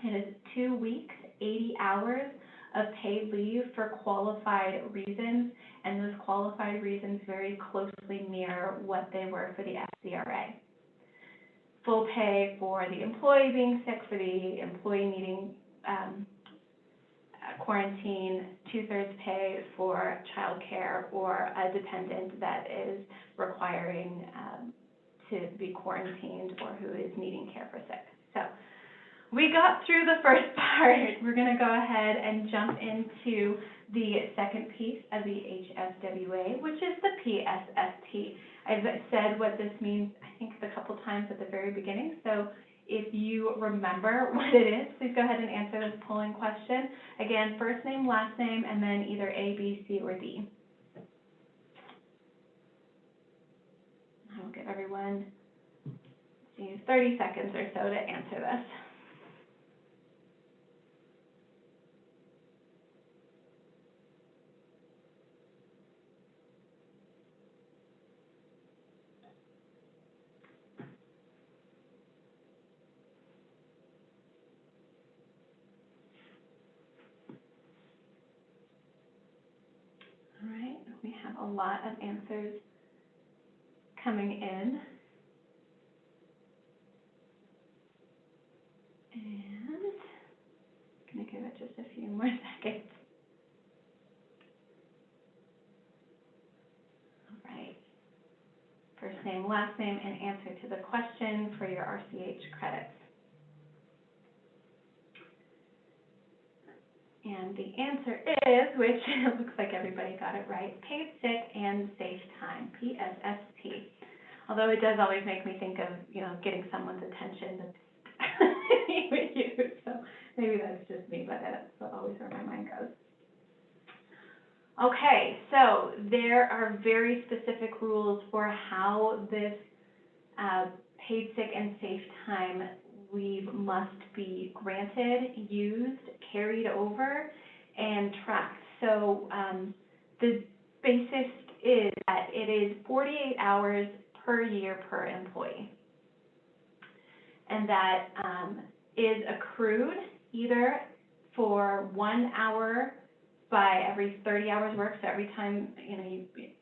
It is 2 weeks, 80 hours of paid leave for qualified reasons, and those qualified reasons very closely mirror what they were for the FCRA. Full pay for the employee being sick, for the employee needing quarantine, 2/3 pay for childcare or a dependent that is requiring to be quarantined or who is needing care for sick. So we got through the first part. We're going to go ahead and jump into the second piece of the HFWA, which is the PSST. I've said what this means, I think, a couple times at the very beginning. So if you remember what it is, please go ahead and answer this polling question. Again, first name, last name, and then either A, B, C, or D. I will give everyone 30 seconds or so to answer this. All right, we have a lot of answers coming in. just a few more seconds. All right. First name, last name, and answer to the question for your RCH credits. And the answer is, which it looks like everybody got it right, paid sick and safe time, PSST. Although it does always make me think of, getting someone's attention that you would use. So maybe that's just me, but that's always where my mind goes. Okay, so there are very specific rules for how this paid sick and safe time leave must be granted, used, carried over, and tracked. So the basis is that it is 48 hours per year per employee. And that is accrued either for 1 hour by every 30 hours worked. So every time,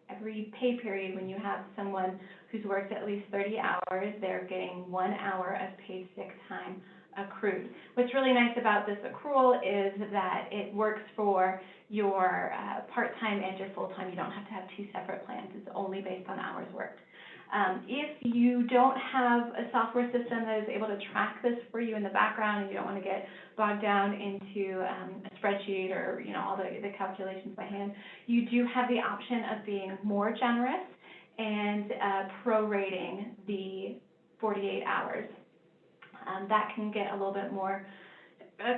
every pay period when you have someone who's worked at least 30 hours, they're getting 1 hour of paid sick time accrued. What's really nice about this accrual is that it works for your part-time and your full-time. You don't have to have two separate plans. It's only based on hours worked. If you don't have a software system that is able to track this for you in the background, and you don't want to get bogged down into a spreadsheet or all the calculations by hand, you do have the option of being more generous and prorating the 48 hours. That can get a little bit more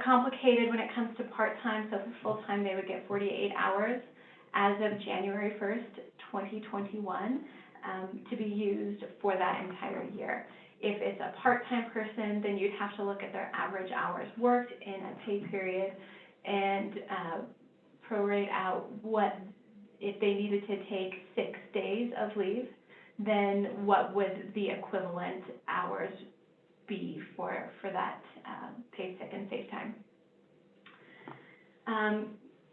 complicated when it comes to part-time. So for full-time, they would get 48 hours as of January 1st, 2021. To be used for that entire year. If it's a part-time person, then you'd have to look at their average hours worked in a pay period and prorate out what, if they needed to take 6 days of leave, then what would the equivalent hours be for that paid sick and safe time.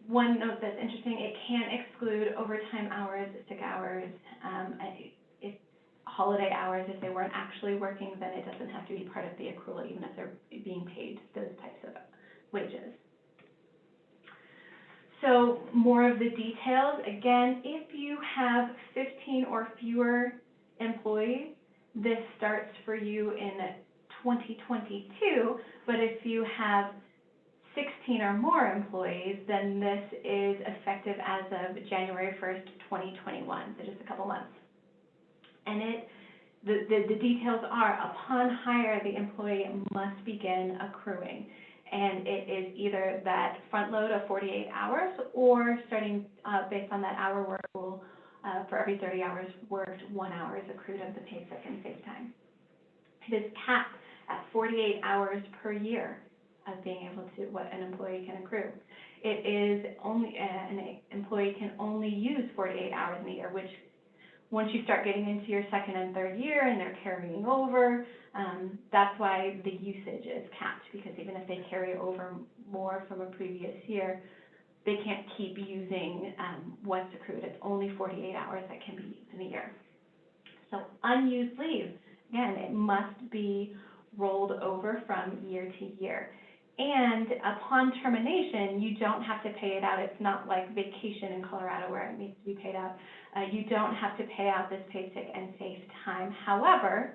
One note that's interesting, it can't exclude overtime hours, sick hours, holiday hours. If they weren't actually working, then it doesn't have to be part of the accrual, even if they're being paid those types of wages. So more of the details. Again, if you have 15 or fewer employees, this starts for you in 2022, but if you have 16 or more employees, then this is effective as of January 1st, 2021, so just a couple months. And the details are, upon hire, the employee must begin accruing. And it is either that front load of 48 hours or starting based on that hour work rule, for every 30 hours worked, 1 hour is accrued of the paid sick and safe time. It is capped at 48 hours per year of being able to, what an employee can accrue. It is only, an employee can only use 48 hours in a year, which once you start getting into your second and third year and they're carrying over, that's why the usage is capped, because even if they carry over more from a previous year, they can't keep using what's accrued. It's only 48 hours that can be used in a year. So unused leave, again, it must be rolled over from year to year. And upon termination, you don't have to pay it out. It's not like vacation in Colorado where it needs to be paid out. You don't have to pay out this paid sick and safe time. However,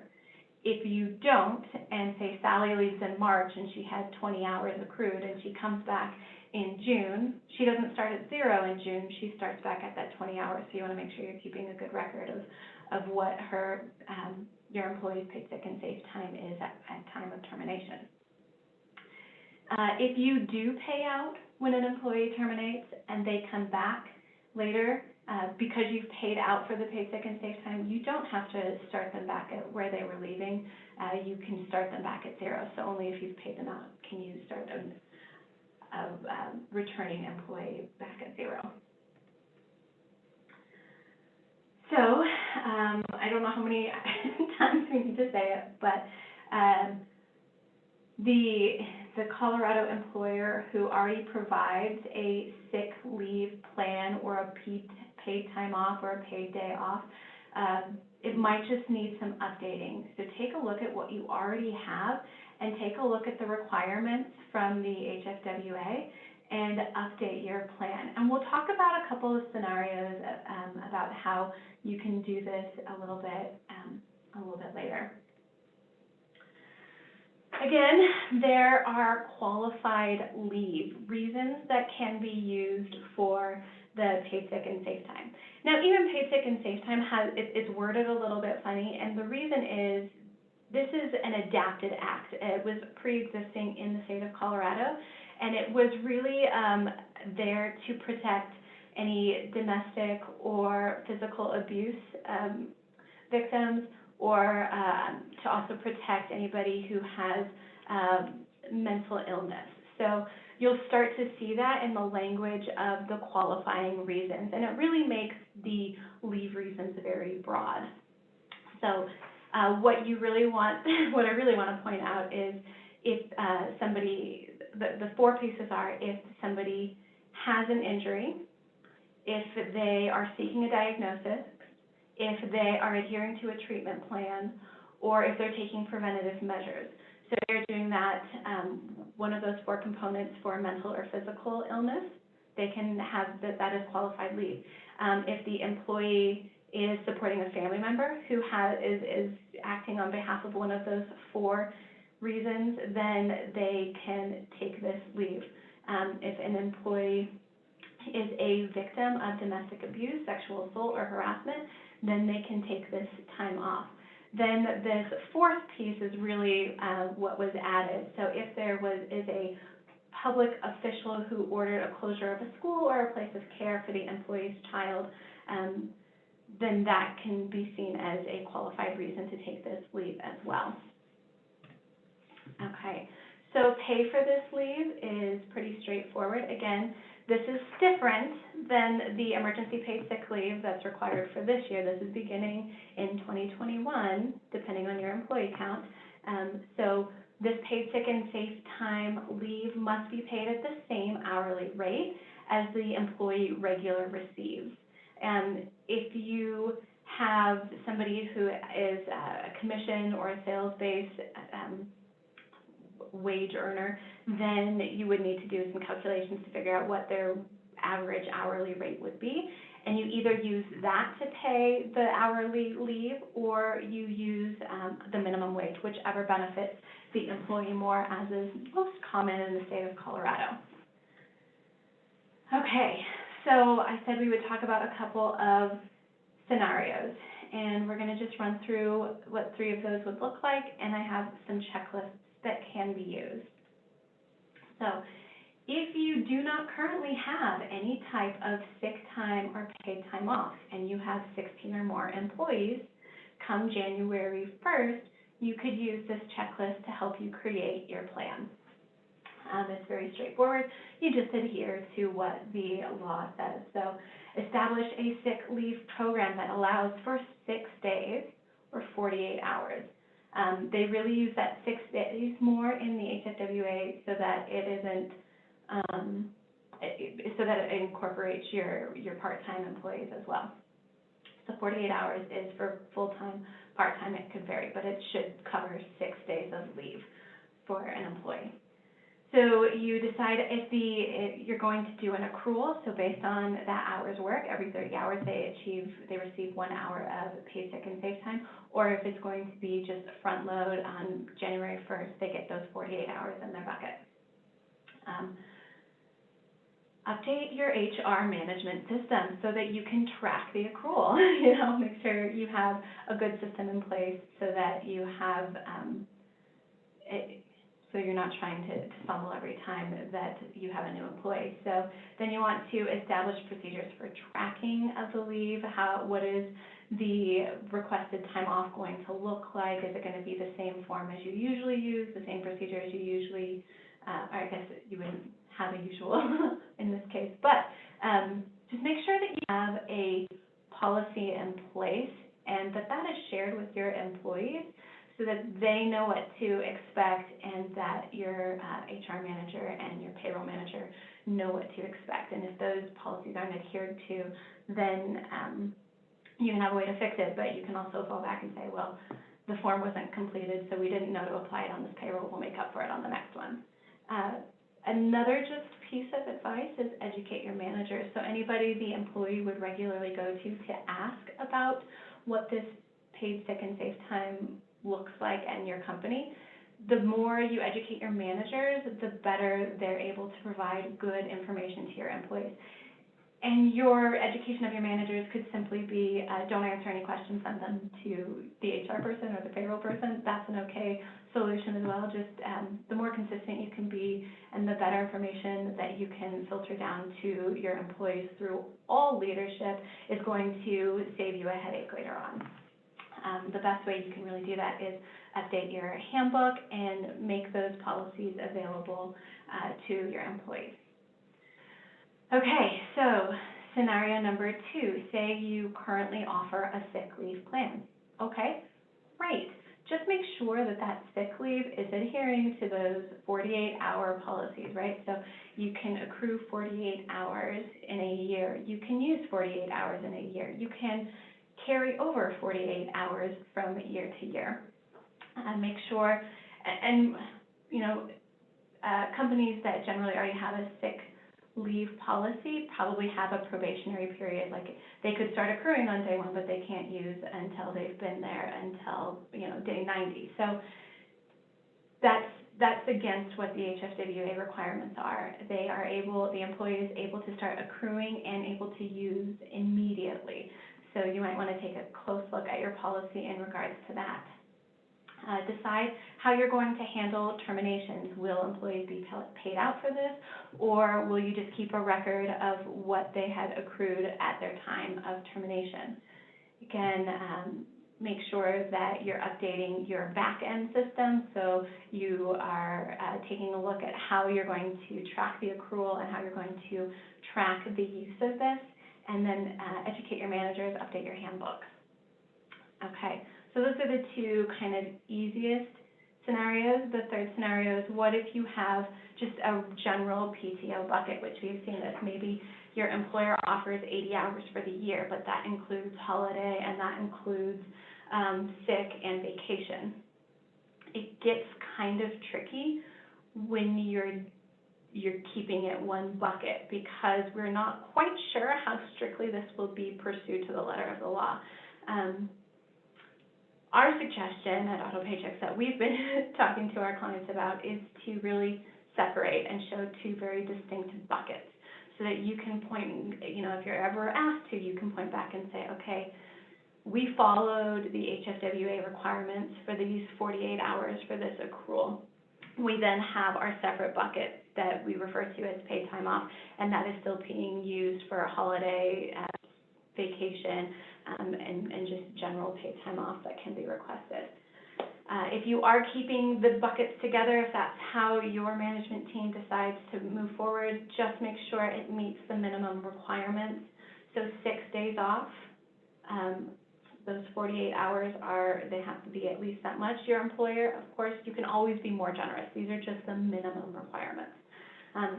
if you don't, and say Sally leaves in March and she had 20 hours accrued and she comes back in June, she doesn't start at 0 in June, she starts back at that 20 hours. So you want to make sure you're keeping a good record of what her, your employee's paid sick and safe time is at time of termination. If you do pay out when an employee terminates and they come back later, because you've paid out for the paid sick and safe time, you don't have to start them back at where they were leaving. You can start them back at 0. So only if you've paid them out can you start a returning employee back at 0. So I don't know how many times we need to say it, but the Colorado employer who already provides a sick leave plan or a paid time off or a paid day off, it might just need some updating. So take a look at what you already have and take a look at the requirements from the HFWA and update your plan. And we'll talk about a couple of scenarios about how you can do this a little bit later. Again, there are qualified leave reasons that can be used for the paid sick and safe time. Now, even paid sick and safe time it's worded a little bit funny, and the reason is this is an adapted act. It was pre-existing in the state of Colorado, and it was really there to protect any domestic or physical abuse victims, or to also protect anybody who has mental illness. So you'll start to see that in the language of the qualifying reasons, and it really makes the leave reasons very broad. So what I really want to point out is if somebody, the four pieces are if somebody has an injury, if they are seeking a diagnosis, if they are adhering to a treatment plan, or if they're taking preventative measures. So they're doing that, one of those four components for mental or physical illness, they can have that is qualified leave. If the employee is supporting a family member who is acting on behalf of one of those four reasons, then they can take this leave. If an employee is a victim of domestic abuse, sexual assault, or harassment, then they can take this time off. Then this fourth piece is really what was added. So if there is a public official who ordered a closure of a school or a place of care for the employee's child, then that can be seen as a qualified reason to take this leave as well. Okay, so pay for this leave is pretty straightforward. Again, this is different than the emergency paid sick leave that's required for this year. This is beginning in 2021, depending on your employee count. So this paid sick and safe time leave must be paid at the same hourly rate as the employee regular receives. If you have somebody who is a commission or a sales-based wage earner, then you would need to do some calculations to figure out what their average hourly rate would be. And you either use that to pay the hourly leave, or you use the minimum wage, whichever benefits the employee more, as is most common in the state of Colorado. Okay, so I said we would talk about a couple of scenarios, and we're going to just run through what three of those would look like, and I have some checklists that can be used. So if you do not currently have any type of sick time or paid time off, and you have 16 or more employees, come January 1st, you could use this checklist to help you create your plan. It's very straightforward. You just adhere to what the law says. So establish a sick leave program that allows for 6 days or 48 hours. They really use that 6 days more in the HFWA so that it isn't, so that it incorporates your part-time employees as well. So 48 hours is for full-time, part-time, it could vary, but it should cover 6 days of leave for an employee. So you decide if you're going to do an accrual, so based on that hour's work, every 30 hours they receive 1 hour of paid sick and safe time, or if it's going to be just a front load on January 1st, they get those 48 hours in their bucket. Update your HR management system so that you can track the accrual. Make sure you have a good system in place so that you have so you're not trying to fumble every time that you have a new employee. So then you want to establish procedures for tracking of the leave. What is the requested time off going to look like? Is it going to be the same form as you usually use, the same procedure as you usually, I guess you wouldn't have a usual in this case, but just make sure that you have a policy in place and that is shared with your employees, so that they know what to expect and that your HR manager and your payroll manager know what to expect. And if those policies aren't adhered to, then you can have a way to fix it, but you can also fall back and say, well, the form wasn't completed, so we didn't know to apply it on this payroll, we'll make up for it on the next one. Another just piece of advice is educate your managers. So anybody the employee would regularly go to ask about what this paid sick and safe time looks like in your company, the more you educate your managers, the better they're able to provide good information to your employees. And your education of your managers could simply be, don't answer any questions, send them to the HR person or the payroll person. That's an okay solution as well. Just the more consistent you can be and the better information that you can filter down to your employees through all leadership is going to save you a headache later on. The best way you can really do that is update your handbook and make those policies available to your employees. Okay, so scenario number 2, say you currently offer a sick leave plan. Okay, great. Just make sure that that sick leave is adhering to those 48-hour policies, right? So you can accrue 48 hours in a year. You can use 48 hours in a year. You can carry over 48 hours from year to year. Make sure, and you know, companies that generally already have a sick leave policy probably have a probationary period. Like they could start accruing on day 1, but they can't use until they've been there until, you know, day 90. So that's against what the HFWA requirements are. They are able, the employee is able to start accruing and able to use immediately. So you might want to take a close look at your policy in regards to that. Decide how you're going to handle terminations. Will employees be paid out for this, or will you just keep a record of what they had accrued at their time of termination? Again, make sure that you're updating your back-end system, so you are taking a look at how you're going to track the accrual and how you're going to track the use of this, and then educate your managers, update your handbooks. Okay. So those are the 2 kind of easiest scenarios. The third scenario is, what if you have just a general PTO bucket, which we've seen this. Maybe your employer offers 80 hours for the year, but that includes holiday and that includes sick and vacation. It gets kind of tricky when you're keeping it one bucket, because we're not quite sure how strictly this will be pursued to the letter of the law. Our suggestion at Autopaychecks that we've been talking to our clients about is to really separate and show 2 very distinct buckets, so that you can point, you know, if you're ever asked to, you can point back and say, okay, we followed the HFWA requirements for these 48 hours for this accrual. We then have our separate bucket that we refer to as paid time off, and that is still being used for holiday, vacation, and just general paid time off that can be requested. If you are keeping the buckets together, if that's how your management team decides to move forward, just make sure it meets the minimum requirements. So 6 days off, those 48 hours they have to be at least that much. Your employer, of course, you can always be more generous. These are just the minimum requirements.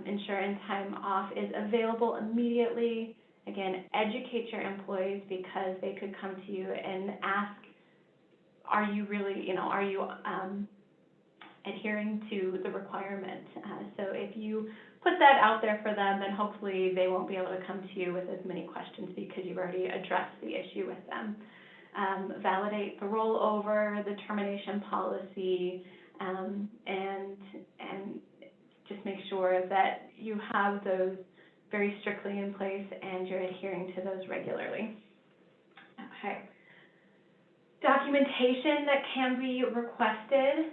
Insurance time off is available immediately. Again, educate your employees, because they could come to you and ask, are you really, are you adhering to the requirement? So if you put that out there for them, then hopefully they won't be able to come to you with as many questions, because you've already addressed the issue with them. Validate the rollover, the termination policy, and just make sure that you have those very strictly in place and you're adhering to those regularly. Okay. Documentation that can be requested,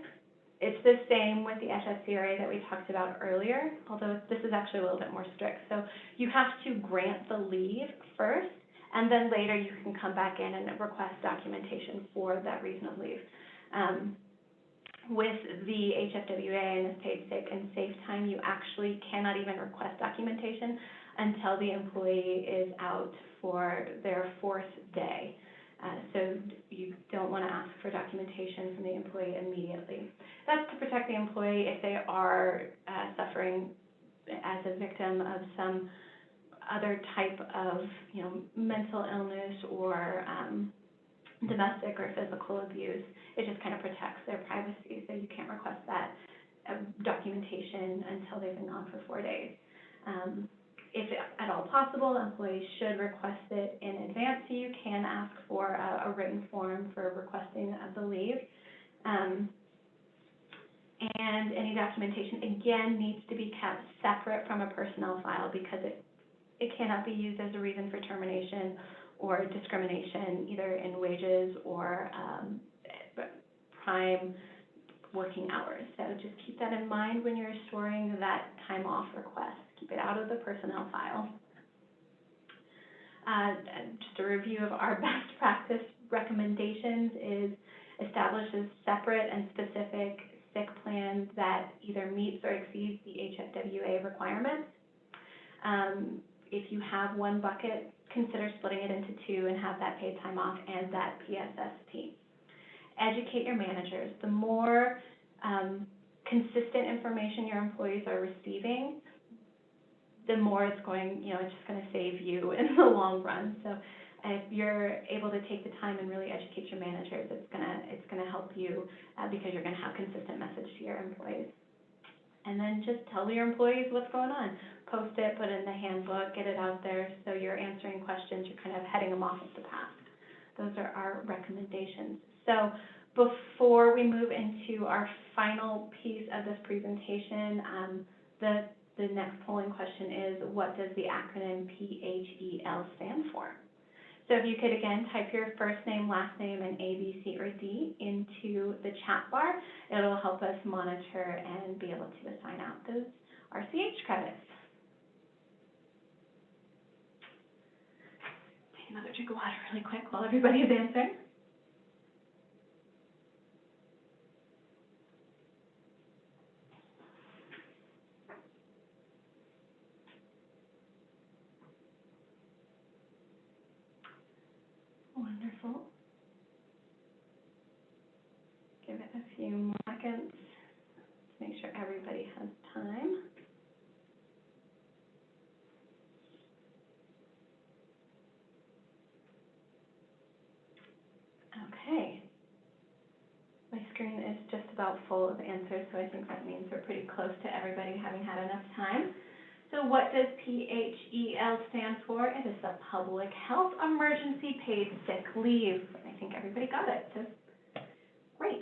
it's the same with the HFCRA that we talked about earlier, although this is actually a little bit more strict. So you have to grant the leave first, and then later you can come back in and request documentation for that reason of leave. With the HFWA and this paid sick and safe time, you actually cannot even request documentation until the employee is out for their 4th day. So you don't want to ask for documentation from the employee immediately. That's to protect the employee if they are suffering as a victim of some other type of, mental illness or domestic or physical abuse. It just kind of protects their privacy, so you can't request that documentation until they've been gone for 4 days. If at all possible, employees should request it in advance, so you can ask for a written form for requesting of the leave. And any documentation, again, needs to be kept separate from a personnel file because it cannot be used as a reason for termination or discrimination, either in wages or prime working hours. So just keep that in mind when you're storing that time off request. Keep it out of the personnel file. Just a review of our best practice recommendations is establish a separate and specific sick plan that either meets or exceeds the HFWA requirements. If you have one bucket, consider splitting it into two and have that paid time off and that PSSP. Educate your managers. The more consistent information your employees are receiving, the more it's going, it's just going to save you in the long run. So if you're able to take the time and really educate your managers, it's gonna help you because you're going to have consistent message to your employees. And then just tell your employees what's going on. Post it, put it in the handbook, get it out there so you're answering questions, you're kind of heading them off of the past. Those are our recommendations. So before we move into our final piece of this presentation, the next polling question is, what does the acronym PHEL stand for? So if you could, again, type your first name, last name, and A, B, C, or D into the chat bar, it'll help us monitor and be able to assign out those RCH credits. Take another drink of water really quick while everybody is answering. Wonderful. Give it a few more seconds to make sure everybody has time. Okay. My screen is just about full of answers, so I think that means we're pretty close to everybody having had enough time. So what does PHEL stand for? It is the Public Health Emergency Paid Sick Leave. I think everybody got it, so great.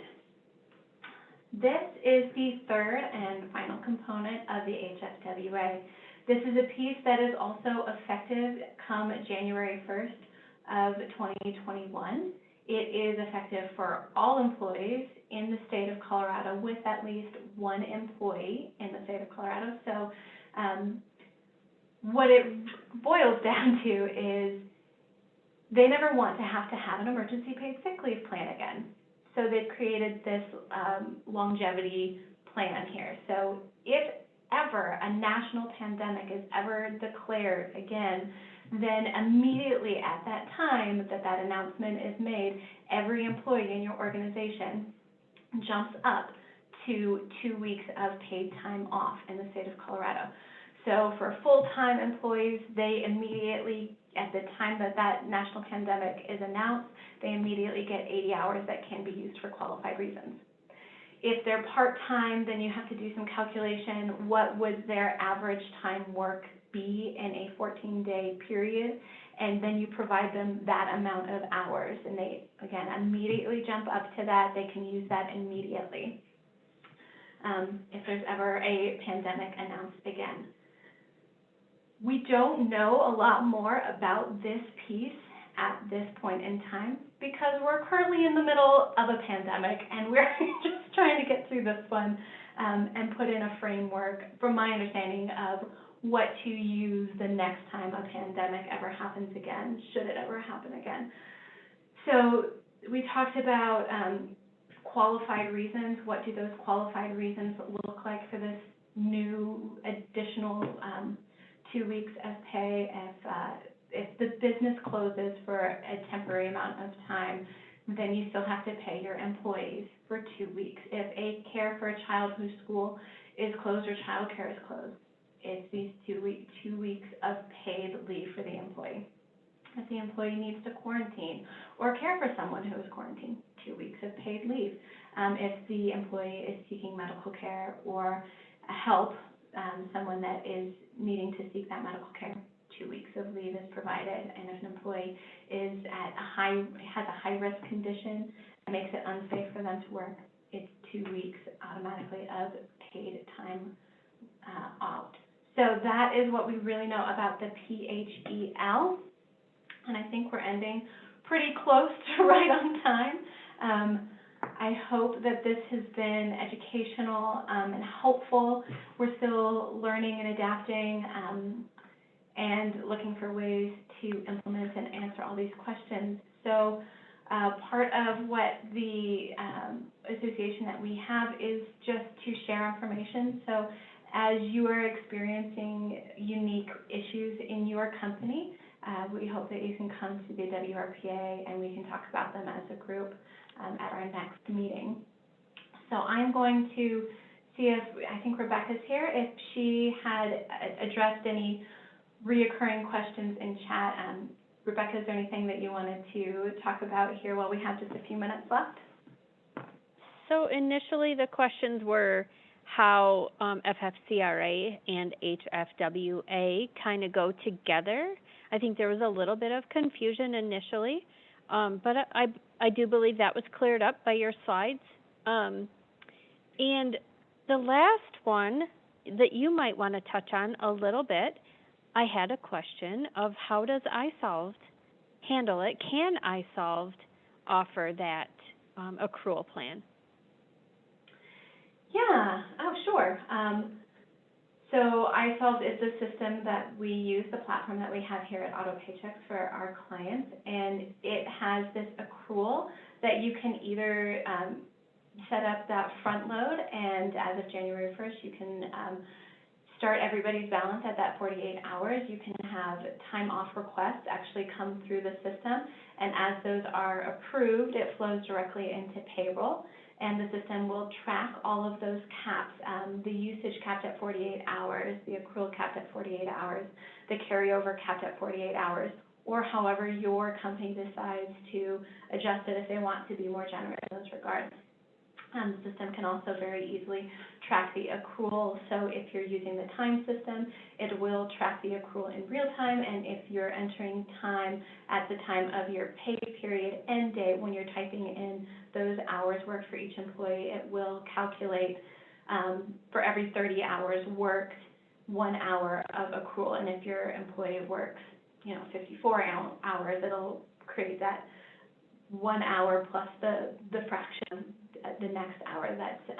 This is the third and final component of the HFWA. This is a piece that is also effective come January 1st of 2021. It is effective for all employees in the state of Colorado with at least one employee in the state of Colorado. So what it boils down to is they never want to have an emergency paid sick leave plan again. So they've created this longevity plan here. So if ever a national pandemic is ever declared again, then immediately at that time that announcement is made, every employee in your organization jumps up to 2 weeks of paid time off in the state of Colorado. So for full-time employees, they immediately, at the time that national pandemic is announced, they immediately get 80 hours that can be used for qualified reasons. If they're part-time, then you have to do some calculation. What would their average time work be in a 14-day period? And then you provide them that amount of hours. And they, again, immediately jump up to that. They can use that immediately if there's ever a pandemic announced again. We don't know a lot more about this piece at this point in time because we're currently in the middle of a pandemic and we're just trying to get through this one and put in a framework, from my understanding, of what to use the next time a pandemic ever happens again, should it ever happen again. So we talked about qualified reasons. What do those qualified reasons look like for this new additional 2 weeks of pay? If the business closes for a temporary amount of time, then you still have to pay your employees for 2 weeks. If a care for a child whose school is closed or child care is closed, it's these 2 weeks of paid leave for the employee. If the employee needs to quarantine or care for someone who is quarantined, 2 weeks of paid leave. If the employee is seeking medical care or help, someone that is needing to seek that medical care, 2 weeks of leave is provided. And if an employee is has a high-risk condition that makes it unsafe for them to work, it's 2 weeks automatically of paid time out. So that is what we really know about the PHEL. And I think we're ending pretty close to right on time. I hope that this has been educational and helpful. We're still learning and adapting and looking for ways to implement and answer all these questions. So part of what the association that we have is just to share information. So as you are experiencing unique issues in your company, we hope that you can come to the WRPA and we can talk about them as a group at our next meeting. So I'm going to see if, I think Rebecca's here, if she had addressed any reoccurring questions in chat. Rebecca, is there anything that you wanted to talk about here while we have just a few minutes left? So initially the questions were how FFCRA and HFWA kind of go together. I think there was a little bit of confusion initially, but I do believe that was cleared up by your slides. And the last one that you might want to touch on a little bit, I had a question of how does iSolved handle it? Can iSolved offer that accrual plan? Yeah, oh, sure. So iSolved is the system that we use, the platform that we have here at Autopaychecks for our clients, and it has this accrual that you can either set up that front load, and as of January 1st, you can start everybody's balance at that 48 hours. You can have time off requests actually come through the system, and as those are approved, it flows directly into payroll. And the system will track all of those caps, the usage capped at 48 hours, the accrual capped at 48 hours, the carryover capped at 48 hours, or however your company decides to adjust it if they want to be more generous in those regards. The system can also very easily track the accrual. So if you're using the time system, it will track the accrual in real time. And if you're entering time at the time of your pay period end date, when you're typing in those hours worked for each employee, it will calculate for every 30 hours worked, 1 hour of accrual. And if your employee works, 54 hours, it'll create that 1 hour plus the fraction, the next hour that's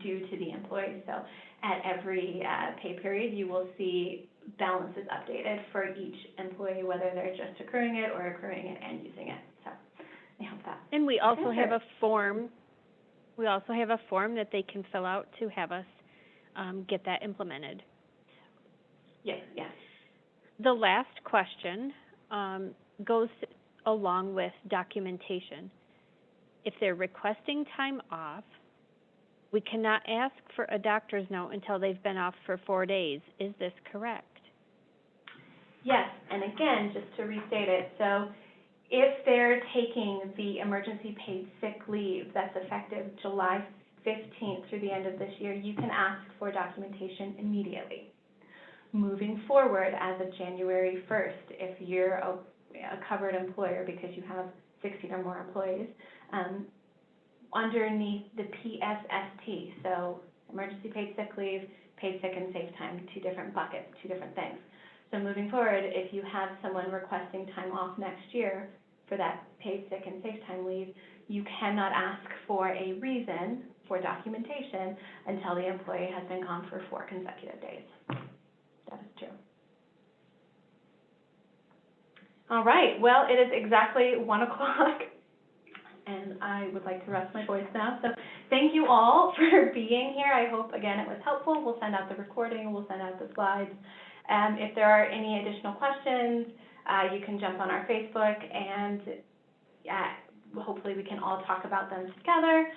due to the employee. So at every pay period, you will see balances updated for each employee, whether they're just accruing it or accruing it and using it. So I hope that. And we also have a form. We also have a form that they can fill out to have us get that implemented. Yes, yes. The last question goes along with documentation. If they're requesting time off, we cannot ask for a doctor's note until they've been off for 4 days. Is this correct? Yes, and again, just to restate it, so if they're taking the emergency paid sick leave that's effective July 15th through the end of this year, you can ask for documentation immediately. Moving forward, as of January 1st, if you're a covered employer because you have 16 or more employees, underneath the PSST, so emergency paid sick leave, paid sick and safe time, two different buckets, two different things. So moving forward, if you have someone requesting time off next year for that paid sick and safe time leave, you cannot ask for a reason for documentation until the employee has been gone for 4 consecutive days. That is true. All right, well, it is exactly 1 o'clock. And I would like to rest my voice now. So thank you all for being here. I hope, again, it was helpful. We'll send out the recording. We'll send out the slides. If there are any additional questions, you can jump on our Facebook and hopefully we can all talk about them together,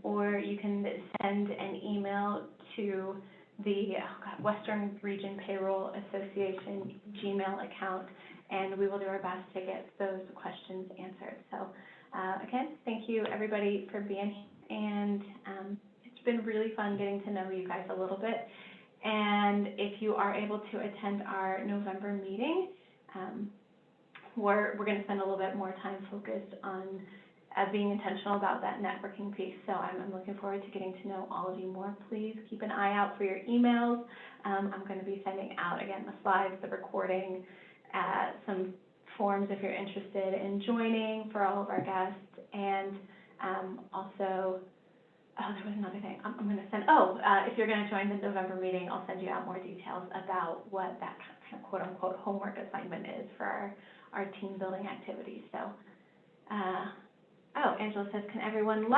or you can send an email to the Western Region Payroll Association Gmail account, and we will do our best to get those questions answered. So, again, thank you everybody for being here, and it's been really fun getting to know you guys a little bit. And if you are able to attend our November meeting, we're going to spend a little bit more time focused on being intentional about that networking piece. So I'm looking forward to getting to know all of you more. Please keep an eye out for your emails. I'm going to be sending out, again, the slides, the recording, some forms if you're interested in joining for all of our guests. And also, there was another thing. I'm going to send, if you're going to join the November meeting, I'll send you out more details about what that kind of quote-unquote homework assignment is for our team building activities. So, Angela says, can everyone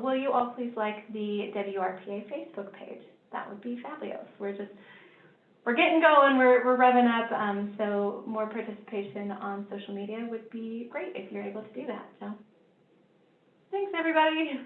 will you all please like the WRPA Facebook page? That would be fabulous. We're getting going, we're revving up, so more participation on social media would be great if you're able to do that. So, thanks everybody.